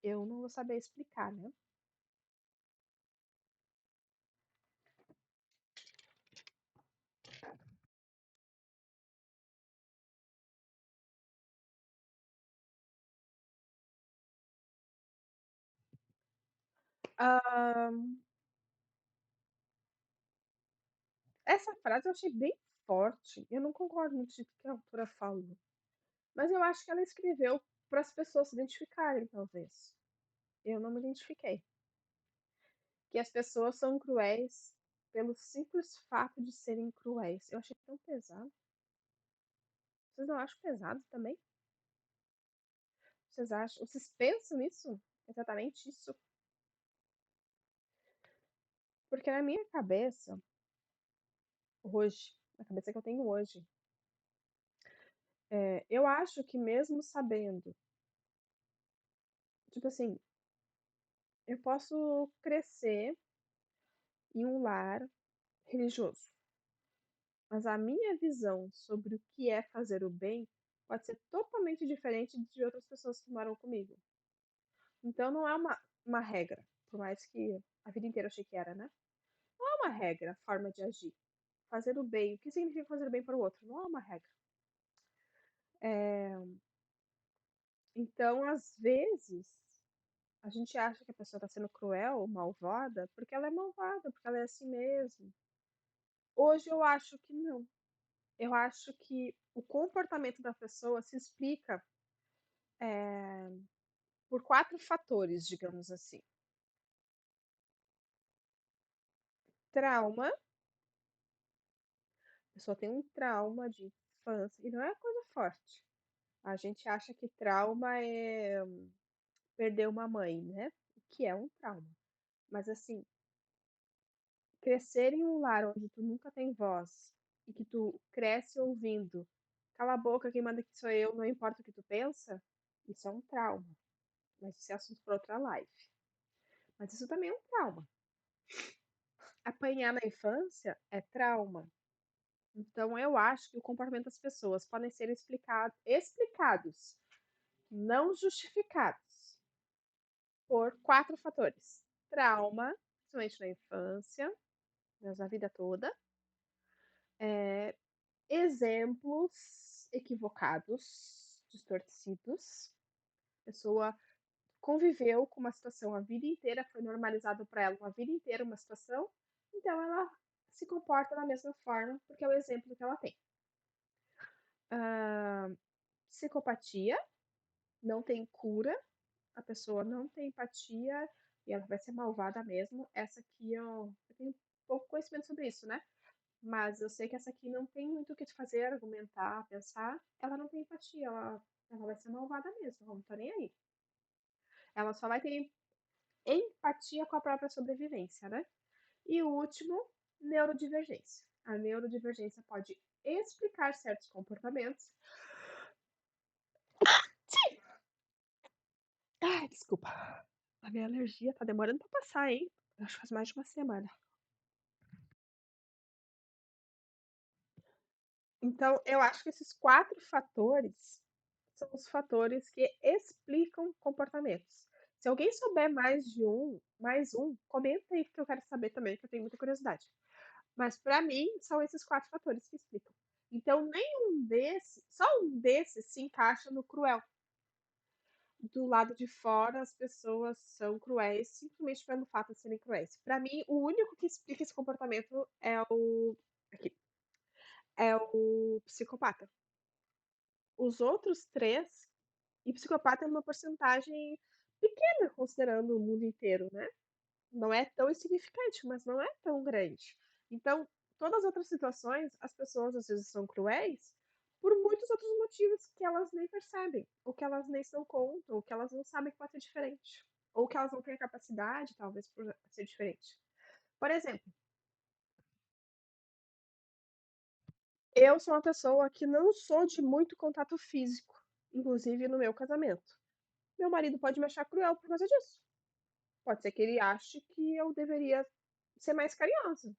eu não vou saber explicar, né? Ahn, essa frase eu achei bem forte. Eu não concordo muito com o que a autora falou. Mas eu acho que ela escreveu para as pessoas se identificarem, talvez. Eu não me identifiquei. Que as pessoas são cruéis pelo simples fato de serem cruéis. Eu achei tão pesado. Vocês não acham pesado também? Vocês acham? Vocês pensam nisso? Exatamente isso? Porque na minha cabeça, hoje, na cabeça que eu tenho hoje, eu acho que mesmo sabendo, tipo assim, eu posso crescer em um lar religioso, mas a minha visão sobre o que é fazer o bem pode ser totalmente diferente de outras pessoas que moram comigo. Então não é uma regra, por mais que a vida inteira eu achei que era, né? Não é uma regra a forma de agir. Fazer o bem, o que significa fazer o bem para o outro? Não é uma regra. É, então, às vezes, a gente acha que a pessoa está sendo cruel ou malvada porque ela é malvada, porque ela é assim mesmo. Hoje eu acho que não. Eu acho que o comportamento da pessoa se explica por 4 fatores, digamos assim. Trauma, a pessoa tem um trauma de infância, e não é coisa forte. A gente acha que trauma é perder uma mãe, né? O que é um trauma. Mas assim, crescer em um lar onde tu nunca tem voz e que tu cresce ouvindo, cala a boca, quem manda aqui sou eu, não importa o que tu pensa, isso é um trauma. Mas isso é assunto para outra live. Mas isso também é um trauma. Apanhar na infância é trauma. Então eu acho que o comportamento das pessoas podem ser explicados, não justificados, por 4 fatores: trauma, principalmente na infância, mas na vida toda, exemplos equivocados, distorcidos, a pessoa conviveu com uma situação a vida inteira, foi normalizado para ela uma vida inteira uma situação, então ela se comporta da mesma forma porque é o exemplo que ela tem. Ah, psicopatia, não tem cura, a pessoa não tem empatia e ela vai ser malvada mesmo. Essa aqui eu tenho pouco conhecimento sobre isso, né? Mas eu sei que essa aqui não tem muito o que fazer, argumentar, pensar. Ela não tem empatia, ela vai ser malvada mesmo, ela não tá nem aí. Ela só vai ter empatia com a própria sobrevivência, né? E o último, neurodivergência. A neurodivergência pode explicar certos comportamentos. Ai, desculpa. A minha alergia tá demorando pra passar, hein? Acho que faz mais de uma semana. Então, eu acho que esses 4 fatores são os fatores que explicam comportamentos. Se alguém souber mais um, comenta aí que eu quero saber também, que eu tenho muita curiosidade. Mas para mim são esses 4 fatores que explicam. Então, nenhum desses, só um desses se encaixa no cruel. Do lado de fora, as pessoas são cruéis simplesmente pelo fato de serem cruéis. Para mim, o único que explica esse comportamento aqui, é o psicopata. Os outros três, e psicopata é uma porcentagem pequena, considerando o mundo inteiro, né? Não é tão insignificante, mas não é tão grande. Então, todas as outras situações, as pessoas às vezes são cruéis por muitos outros motivos que elas nem percebem, ou que elas nem se dão conta, ou que elas não sabem que pode ser diferente, ou que elas não têm a capacidade, talvez, por ser diferente. Por exemplo, eu sou uma pessoa que não sou de muito contato físico, inclusive no meu casamento. Meu marido pode me achar cruel por causa disso. Pode ser que ele ache que eu deveria ser mais carinhosa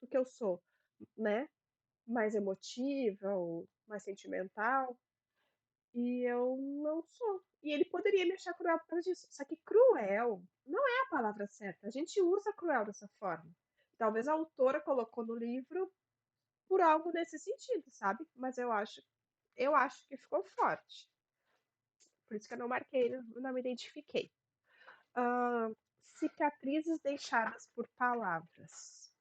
do que eu sou, né? Mais emotiva ou mais sentimental. E eu não sou. E ele poderia me achar cruel por causa disso. Só que cruel não é a palavra certa. A gente usa cruel dessa forma. Talvez a autora colocou no livro por algo nesse sentido, sabe? Mas eu acho que ficou forte. Por isso que eu não marquei, não me identifiquei. Ah, cicatrizes deixadas por palavras.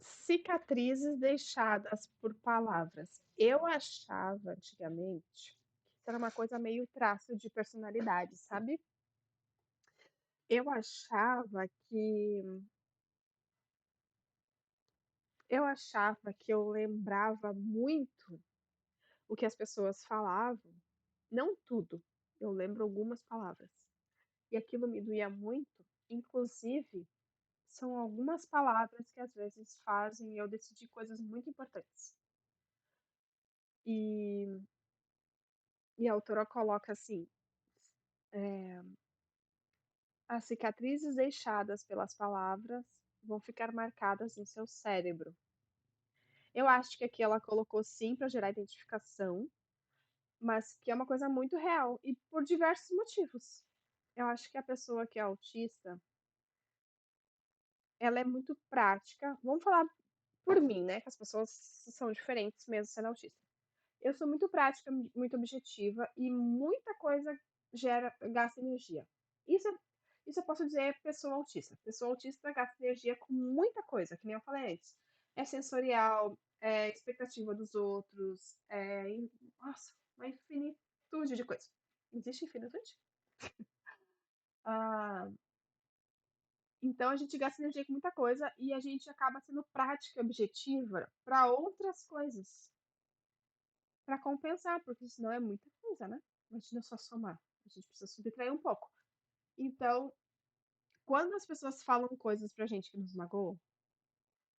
Cicatrizes deixadas por palavras. Eu achava antigamente que era uma coisa meio traço de personalidade, sabe? Eu achava que eu lembrava muito o que as pessoas falavam, não tudo. Eu lembro algumas palavras. E aquilo me doía muito, inclusive são algumas palavras que às vezes fazem eu decidir coisas muito importantes. E, e a autora coloca assim: é, as cicatrizes deixadas pelas palavras vão ficar marcadas no seu cérebro. Eu acho que aqui ela colocou sim para gerar identificação, mas que é uma coisa muito real e por diversos motivos. Eu acho que a pessoa que é autista, ela é muito prática. Vamos falar por mim, né, que as pessoas são diferentes mesmo sendo autista. Eu sou muito prática, muito objetiva e muita coisa gasta energia. Isso isso eu posso dizer pessoa autista. Pessoa autista gasta energia com muita coisa, que nem eu falei antes. É sensorial, é expectativa dos outros, nossa, uma infinitude de coisas. Existe infinitude? Ah, então a gente gasta energia com muita coisa e a gente acaba sendo prática e objetiva para outras coisas. Para compensar, porque senão é muita coisa, né. Imagina só somar, a gente precisa subtrair um pouco. Então, quando as pessoas falam coisas pra gente que nos magoam,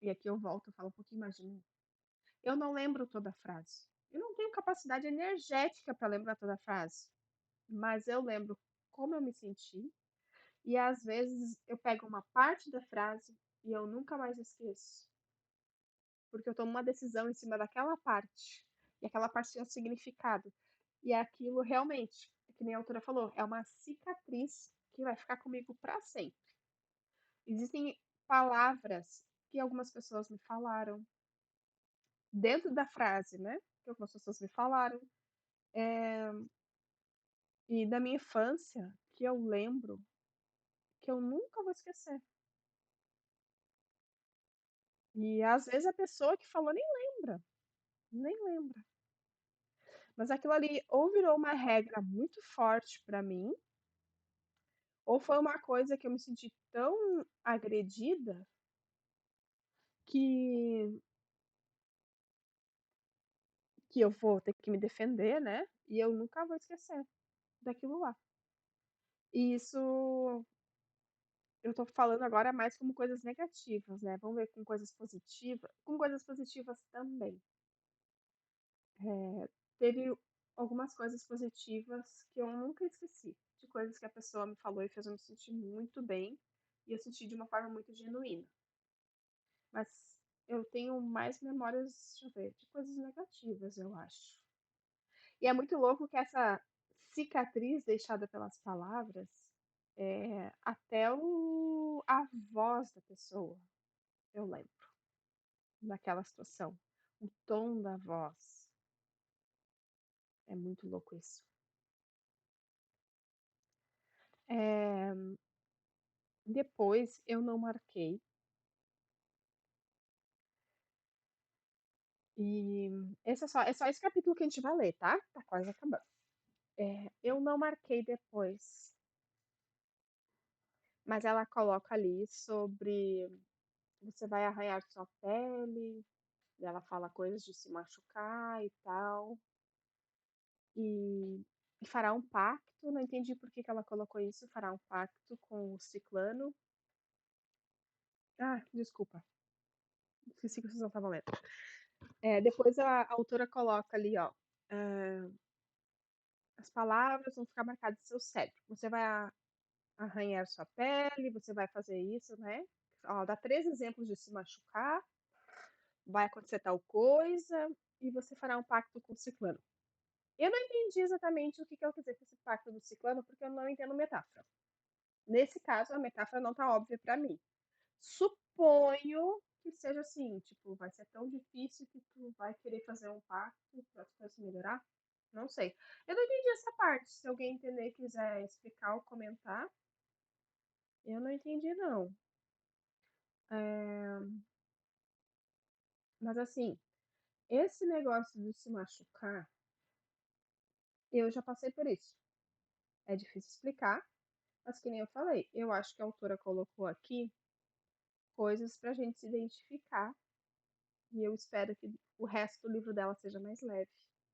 e aqui eu volto, eu falo um pouquinho mais de mim, eu não lembro toda a frase. Eu não tenho capacidade energética para lembrar toda a frase, mas eu lembro como eu me senti, e às vezes eu pego uma parte da frase e eu nunca mais esqueço, porque eu tomo uma decisão em cima daquela parte, e aquela parte tinha um significado. E aquilo realmente, é que nem a autora falou, é uma cicatriz que vai ficar comigo para sempre. Existem palavras que algumas pessoas me falaram dentro da frase, né, que algumas pessoas me falaram, e da minha infância, que eu lembro, que eu nunca vou esquecer. E às vezes a pessoa que falou nem lembra, nem lembra. Mas aquilo ali ou virou uma regra muito forte para mim, ou foi uma coisa que eu me senti tão agredida que eu vou ter que me defender, né, e eu nunca vou esquecer daquilo lá. E isso eu tô falando agora mais como coisas negativas, né, vamos ver com coisas positivas também. Teve algumas coisas positivas que eu nunca esqueci, de coisas que a pessoa me falou e fez eu me sentir muito bem, e eu senti de uma forma muito genuína. Mas eu tenho mais memórias, deixa eu ver, de coisas negativas, eu acho. E é muito louco que essa cicatriz deixada pelas palavras, até a voz da pessoa, eu lembro daquela situação, o tom da voz, é muito louco isso. Eh, Depois eu não marquei, e esse é só esse capítulo que a gente vai ler, tá? Tá quase acabando. Eu não marquei depois, mas ela coloca ali sobre você vai arranhar sua pele. E ela fala coisas de se machucar e tal, e fará um pacto, não entendi por que que ela colocou isso, fará um pacto com o ciclano. Ah, desculpa, esqueci que vocês não estavam lendo. Depois a autora coloca ali, ó, as palavras vão ficar marcadas no seu cérebro. Você vai arranhar sua pele, você vai fazer isso, né? Ó, dá 3 exemplos de se machucar, vai acontecer tal coisa, e você fará um pacto com o ciclano. Eu não entendi exatamente o que que ela quer dizer com esse pacto do ciclano, porque eu não entendo metáfora. Nesse caso, a metáfora não tá óbvia para mim. Suponho que seja assim, tipo, vai ser tão difícil que tu vai querer fazer um pacto para as coisas melhorar? Não sei. Eu não entendi essa parte. Se alguém entender e quiser explicar ou comentar, eu não entendi não. É, mas assim, esse negócio de se machucar, eu já passei por isso. É difícil explicar, mas que nem eu falei, eu acho que a autora colocou aqui coisas para a gente se identificar, e eu espero que o resto do livro dela seja mais leve,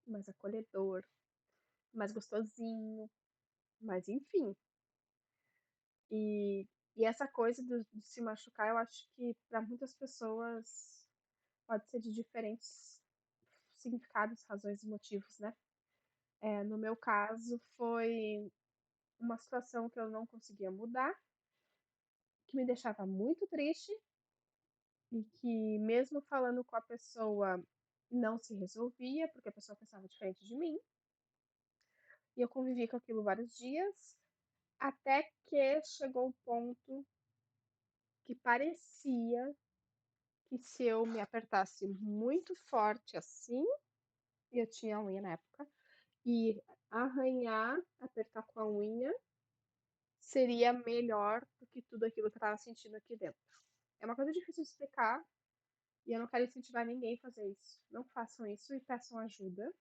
mais acolhedor, mais gostosinho, mas enfim. E, e essa coisa de se machucar, eu acho que para muitas pessoas pode ser de diferentes significados, razões e motivos, né? No meu caso, foi uma situação que eu não conseguia mudar, que me deixava muito triste e que, mesmo falando com a pessoa, não se resolvia, porque a pessoa pensava diferente de mim. E eu convivi com aquilo vários dias, até que chegou o ponto que parecia que se eu me apertasse muito forte assim, e eu tinha unha na época, e arranhar, apertar com a unha, seria melhor do que tudo aquilo que eu estava sentindo aqui dentro. É uma coisa difícil de explicar e eu não quero incentivar ninguém a fazer isso. Não façam isso e peçam ajuda.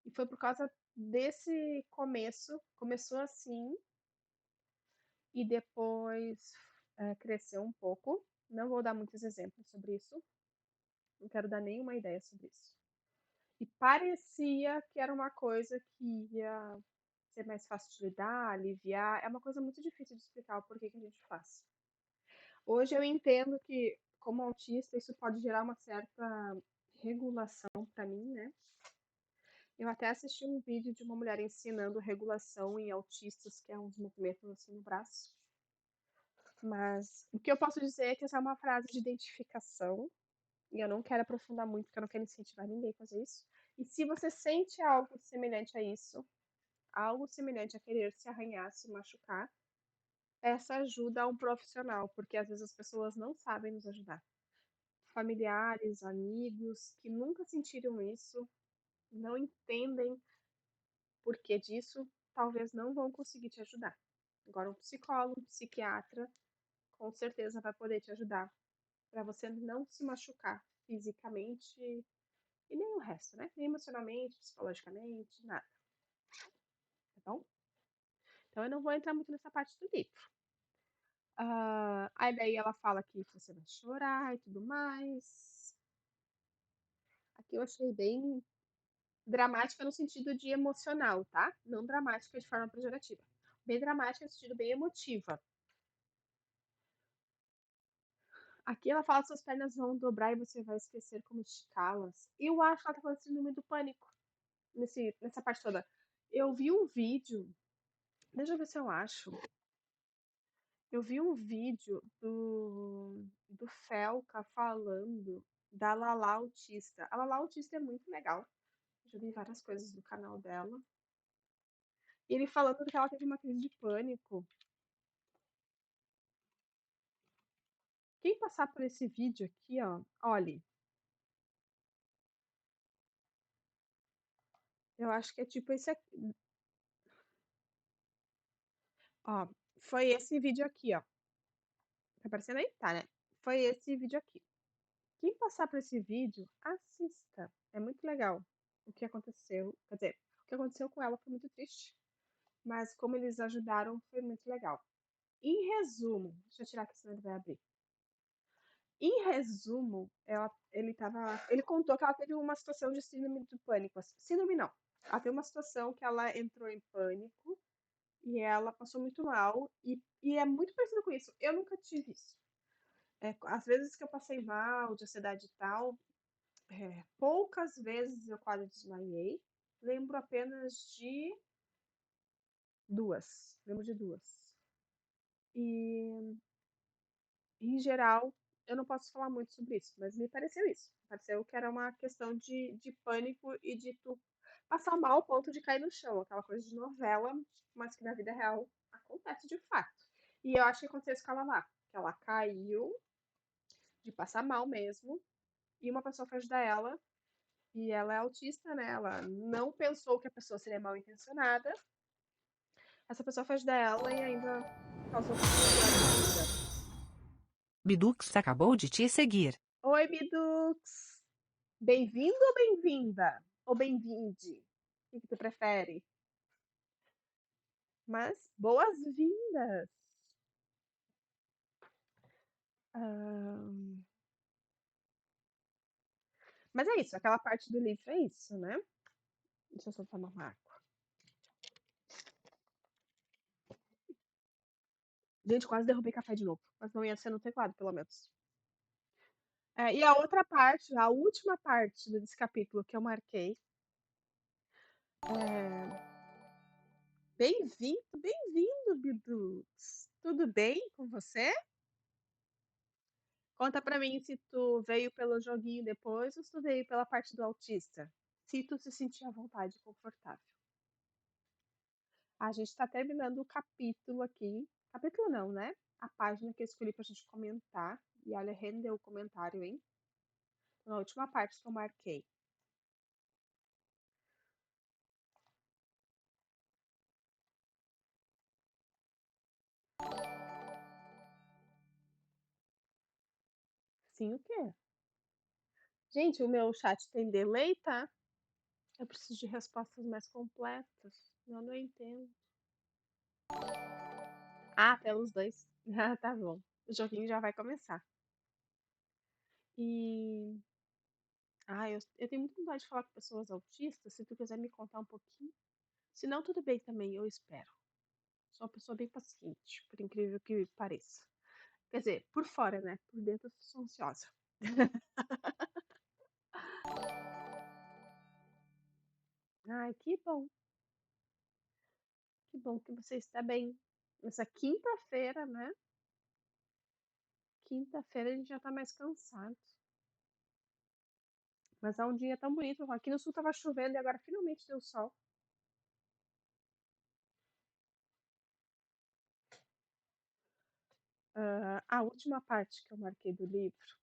E foi por causa desse começo, começou assim e depois cresceu um pouco. Não vou dar muitos exemplos sobre isso, não quero dar nenhuma ideia sobre isso. E parecia que era uma coisa que ia ser mais fácil de lidar, aliviar. É uma coisa muito difícil de explicar o porquê que a gente faz. Hoje eu entendo que, como autista, isso pode gerar uma certa regulação para mim, né? Eu até assisti um vídeo de uma mulher ensinando regulação em autistas, que é uns movimentos assim no braço. Mas o que eu posso dizer é que essa é uma frase de identificação, e eu não quero aprofundar muito, porque eu não quero incentivar ninguém a fazer isso. E se você sente algo semelhante a isso, algo semelhante a querer se arranhar, se machucar, peça ajuda a um profissional, porque às vezes as pessoas não sabem nos ajudar. Familiares, amigos que nunca sentiram isso, não entendem porquê disso, talvez não vão conseguir te ajudar. Agora, um psicólogo, um psiquiatra, com certeza vai poder te ajudar para você não se machucar fisicamente e nem o resto, né? Nem emocionalmente, psicologicamente, nada. Tá bom? Então, eu não vou entrar muito nessa parte do livro. Aí daí ela fala que você vai chorar e tudo mais. Aqui eu achei bem dramática no sentido de emocional, tá? Não dramática de forma pejorativa. Bem dramática no sentido bem emotiva. Aqui ela fala que suas pernas vão dobrar e você vai esquecer como esticá-las. Eu acho que ela tá falando de síndrome do pânico nessa parte toda. Eu vi um vídeo, deixa eu ver se eu acho. Eu vi um vídeo do Felca falando da Lala Autista. A Lala Autista é muito legal. Já vi várias coisas do canal dela. E ele falando que ela teve uma crise de pânico. Quem passar por esse vídeo aqui, ó, olhe. Eu acho que é tipo esse aqui. Ó, foi esse vídeo aqui, ó. Tá aparecendo aí? Tá, né? Foi esse vídeo aqui. Quem passar por esse vídeo, assista. É muito legal o que aconteceu. Quer dizer, o que aconteceu com ela foi muito triste. Mas como eles ajudaram, foi muito legal. Em resumo, deixa eu tirar aqui, senão ele vai abrir. Em resumo, ele contou que ela teve uma situação de síndrome do pânico. Síndrome não. Ela teve uma situação que ela entrou em pânico e ela passou muito mal. E é muito parecido com isso. Eu nunca tive isso. Às vezes que eu passei mal, de ansiedade e tal, poucas vezes eu quase desmaiei. Lembro apenas de duas. Lembro de duas. E em geral, eu não posso falar muito sobre isso, mas me pareceu isso. Pareceu que era uma questão de pânico e de tu passar mal ao ponto de cair no chão, aquela coisa de novela, mas que na vida real acontece de fato. E eu acho que aconteceu isso com ela lá, que ela caiu de passar mal mesmo, e uma pessoa foi ajudar ela, e ela é autista, né? Ela não pensou que a pessoa seria mal intencionada. Essa pessoa foi ajudar ela e ainda causou pior ainda. Bidux acabou de te seguir. Oi, Bidux! Bem-vindo ou bem-vinda? Ou bem-vinde? O que tu prefere? Mas boas-vindas! Ahn, Mas é isso, aquela parte do livro é isso, né? Deixa eu só tomar uma água. Gente, quase derrubei café de novo. Mas não ia ser no teclado, pelo menos. E a outra parte, a última parte desse capítulo que eu marquei. Bem-vindo, bem-vindo, Bidux! Tudo bem com você? Conta pra mim se tu veio pelo joguinho depois ou se tu veio pela parte do autista. Se tu se sentir à vontade e confortável. A gente está terminando o capítulo aqui. Capítulo não, né? A página que eu escolhi pra gente comentar. E olha, rendeu o comentário, hein? Na última parte que eu marquei. Sim, o quê? Gente, o meu chat tem delay, tá? Eu preciso de respostas mais completas. Eu não entendo. Ah, pelos dois. Ah, tá bom. O joguinho já vai começar. E. Ah, eu tenho muita vontade de falar com pessoas autistas. Se tu quiser me contar um pouquinho. Se não, tudo bem também, eu espero. Sou uma pessoa bem paciente, por incrível que pareça. Quer dizer, por fora, né? Por dentro eu sou ansiosa. Ai, que bom. Que bom que você está bem. Essa quinta-feira, né? Quinta-feira a gente já tá mais cansado. Mas é um dia tão bonito. Aqui no sul tava chovendo e agora finalmente deu sol. A última parte que eu marquei do livro,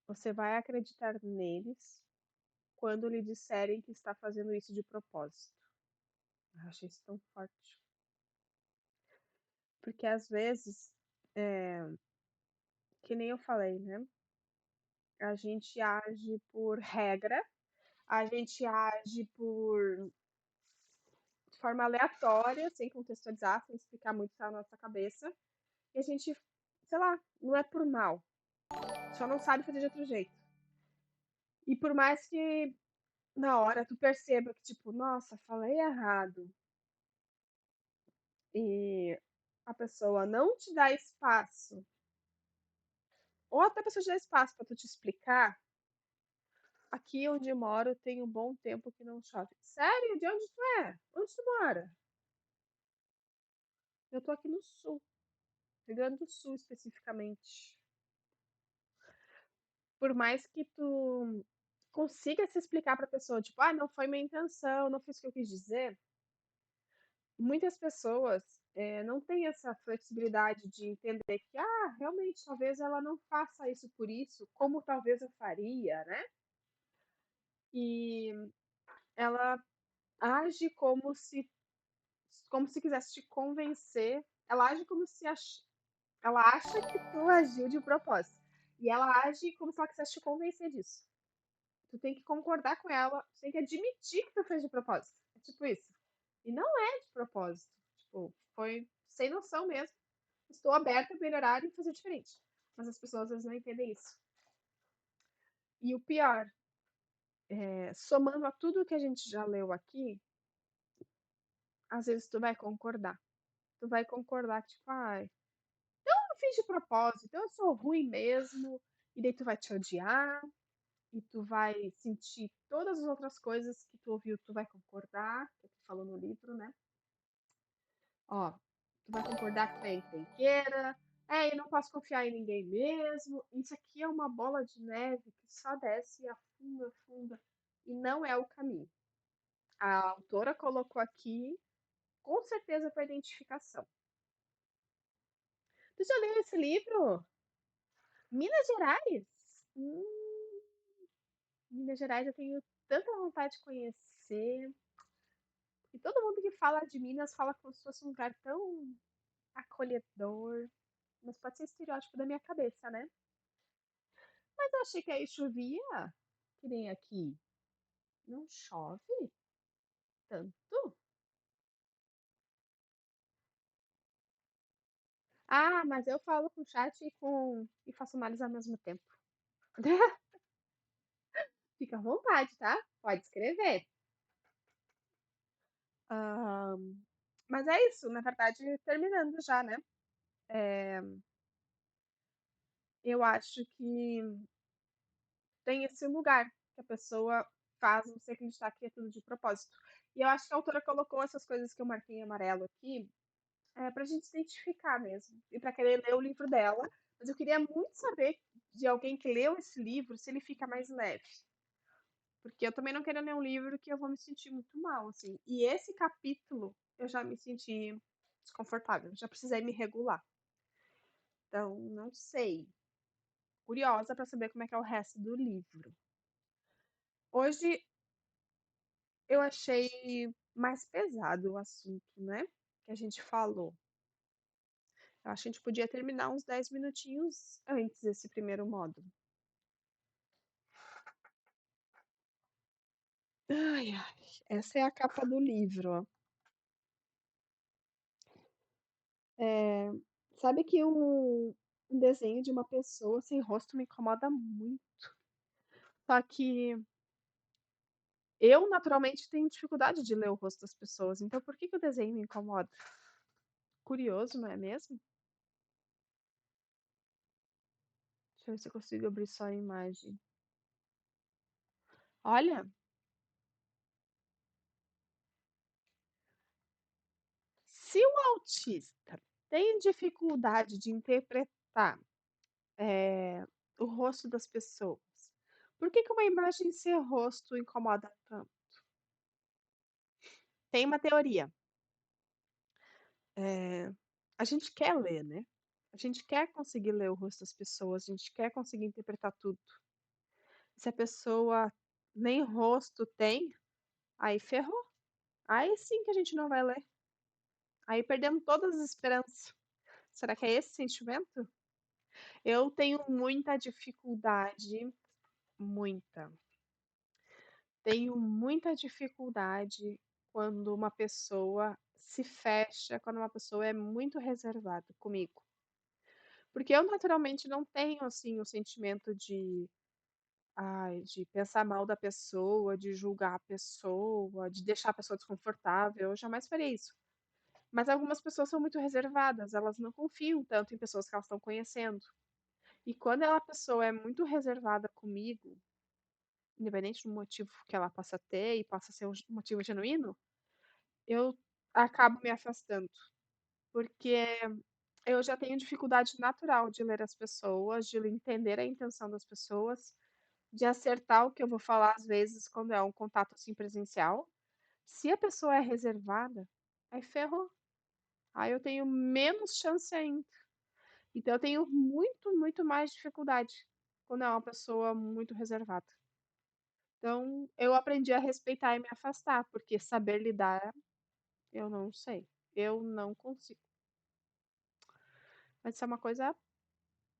você vai acreditar neles quando lhe disserem que está fazendo isso de propósito. Eu achei isso tão forte. Porque às vezes, é, que nem eu falei, né? A gente age por regra, a gente age por forma aleatória, sem contextualizar, sem explicar muito na nossa cabeça. E a gente, sei lá, não é por mal, só não sabe fazer de outro jeito. E por mais que na hora tu perceba que, tipo, nossa, falei errado, e a pessoa não te dá espaço, ou até a pessoa te dá espaço pra tu te explicar, aqui onde eu moro tem um bom tempo que não chove. Sério? De onde tu é? Onde tu mora? Eu tô aqui no sul, Rio Grande do Sul especificamente. Por mais que tu consiga se explicar pra pessoa, tipo, ah, não foi minha intenção, não fiz o que eu quis dizer, muitas pessoas não têm essa flexibilidade de entender que, ah, realmente, talvez ela não faça isso por isso, como talvez eu faria, né? E ela age como se quisesse te convencer, ela age como se ela acha que tu agiu de propósito. E ela age como se ela quisesse te convencer disso. Tu tem que concordar com ela, tu tem que admitir que tu fez de propósito. É tipo isso. E não é de propósito. Tipo, foi sem noção mesmo. Estou aberta a melhorar e fazer diferente. Mas as pessoas às vezes não entendem isso. E o pior, somando a tudo que a gente já leu aqui, às vezes tu vai concordar. Tu vai concordar, tipo, ai, eu fiz de propósito, então eu sou ruim mesmo. E daí tu vai te odiar, e tu vai sentir todas as outras coisas que tu ouviu, tu vai concordar, que tu falou no livro, né? Ó, tu vai concordar que tu é encrenqueira, eu não posso confiar em ninguém mesmo. Isso aqui é uma bola de neve que só desce e afunda, afunda, e não é o caminho. A autora colocou aqui, com certeza, para identificação. Tu já leu esse livro? Minas Gerais? Minas Gerais eu tenho tanta vontade de conhecer. E todo mundo que fala de Minas fala como se fosse um lugar tão acolhedor. Mas pode ser estereótipo da minha cabeça, né? Mas eu achei que aí chovia, que nem aqui. Não chove tanto? Ah, mas eu falo com o chat e faço análise ao mesmo tempo. Fica à vontade, tá? Pode escrever. Mas é isso, na verdade, terminando já, né? Eu acho que tem esse lugar que a pessoa faz você acreditar que é tudo de propósito. E eu acho que a autora colocou essas coisas que eu marquei em amarelo aqui pra gente se identificar mesmo. E pra querer ler o livro dela. Mas eu queria muito saber de alguém que leu esse livro se ele fica mais leve. Porque eu também não quero ler um livro que eu vou me sentir muito mal, assim. E esse capítulo eu já me senti desconfortável, já precisei me regular. Então, não sei. Curiosa para saber como é que é o resto do livro. Hoje eu achei mais pesado o assunto, né? Que a gente falou. Eu acho que a gente podia terminar uns 10 minutinhos antes desse primeiro módulo. Ai, ai. Essa é a capa do livro, ó. É, sabe que um desenho de uma pessoa sem rosto me incomoda muito. Só que eu, naturalmente, tenho dificuldade de ler o rosto das pessoas. Então, por que que o desenho me incomoda? Curioso, não é mesmo? Deixa eu ver se eu consigo abrir só a imagem. Olha, se o autista tem dificuldade de interpretar o rosto das pessoas, por que que uma imagem sem rosto incomoda tanto? Tem uma teoria. Eh, a gente quer ler, né? A gente quer conseguir ler o rosto das pessoas, a gente quer conseguir interpretar tudo. Se a pessoa nem rosto tem, aí ferrou. Aí sim que a gente não vai ler. Aí perdemos todas as esperanças. Será que é esse sentimento? Eu tenho muita dificuldade, muita. Tenho muita dificuldade quando uma pessoa se fecha, quando uma pessoa é muito reservada comigo. Porque eu naturalmente não tenho assim o sentimento de, ai, de pensar mal da pessoa, de julgar a pessoa, de deixar a pessoa desconfortável. Eu jamais faria isso. Mas algumas pessoas são muito reservadas, elas não confiam tanto em pessoas que elas estão conhecendo. E quando a pessoa é muito reservada comigo, independente do motivo que ela possa ter e possa ser um motivo genuíno, eu acabo me afastando, porque eu já tenho dificuldade natural de ler as pessoas, de entender a intenção das pessoas, de acertar o que eu vou falar às vezes quando é um contato assim presencial. Se a pessoa é reservada, aí ferrou. Aí eu tenho menos chance ainda. Então eu tenho muito, muito mais dificuldade quando é uma pessoa muito reservada. Então eu aprendi a respeitar e me afastar, porque saber lidar eu não sei. Eu não consigo. Mas isso é uma coisa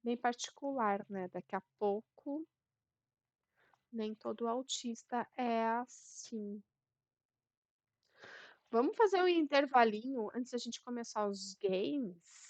bem particular, né? Daqui a pouco, nem todo autista é assim. Vamos fazer um intervalinho antes da gente começar os games?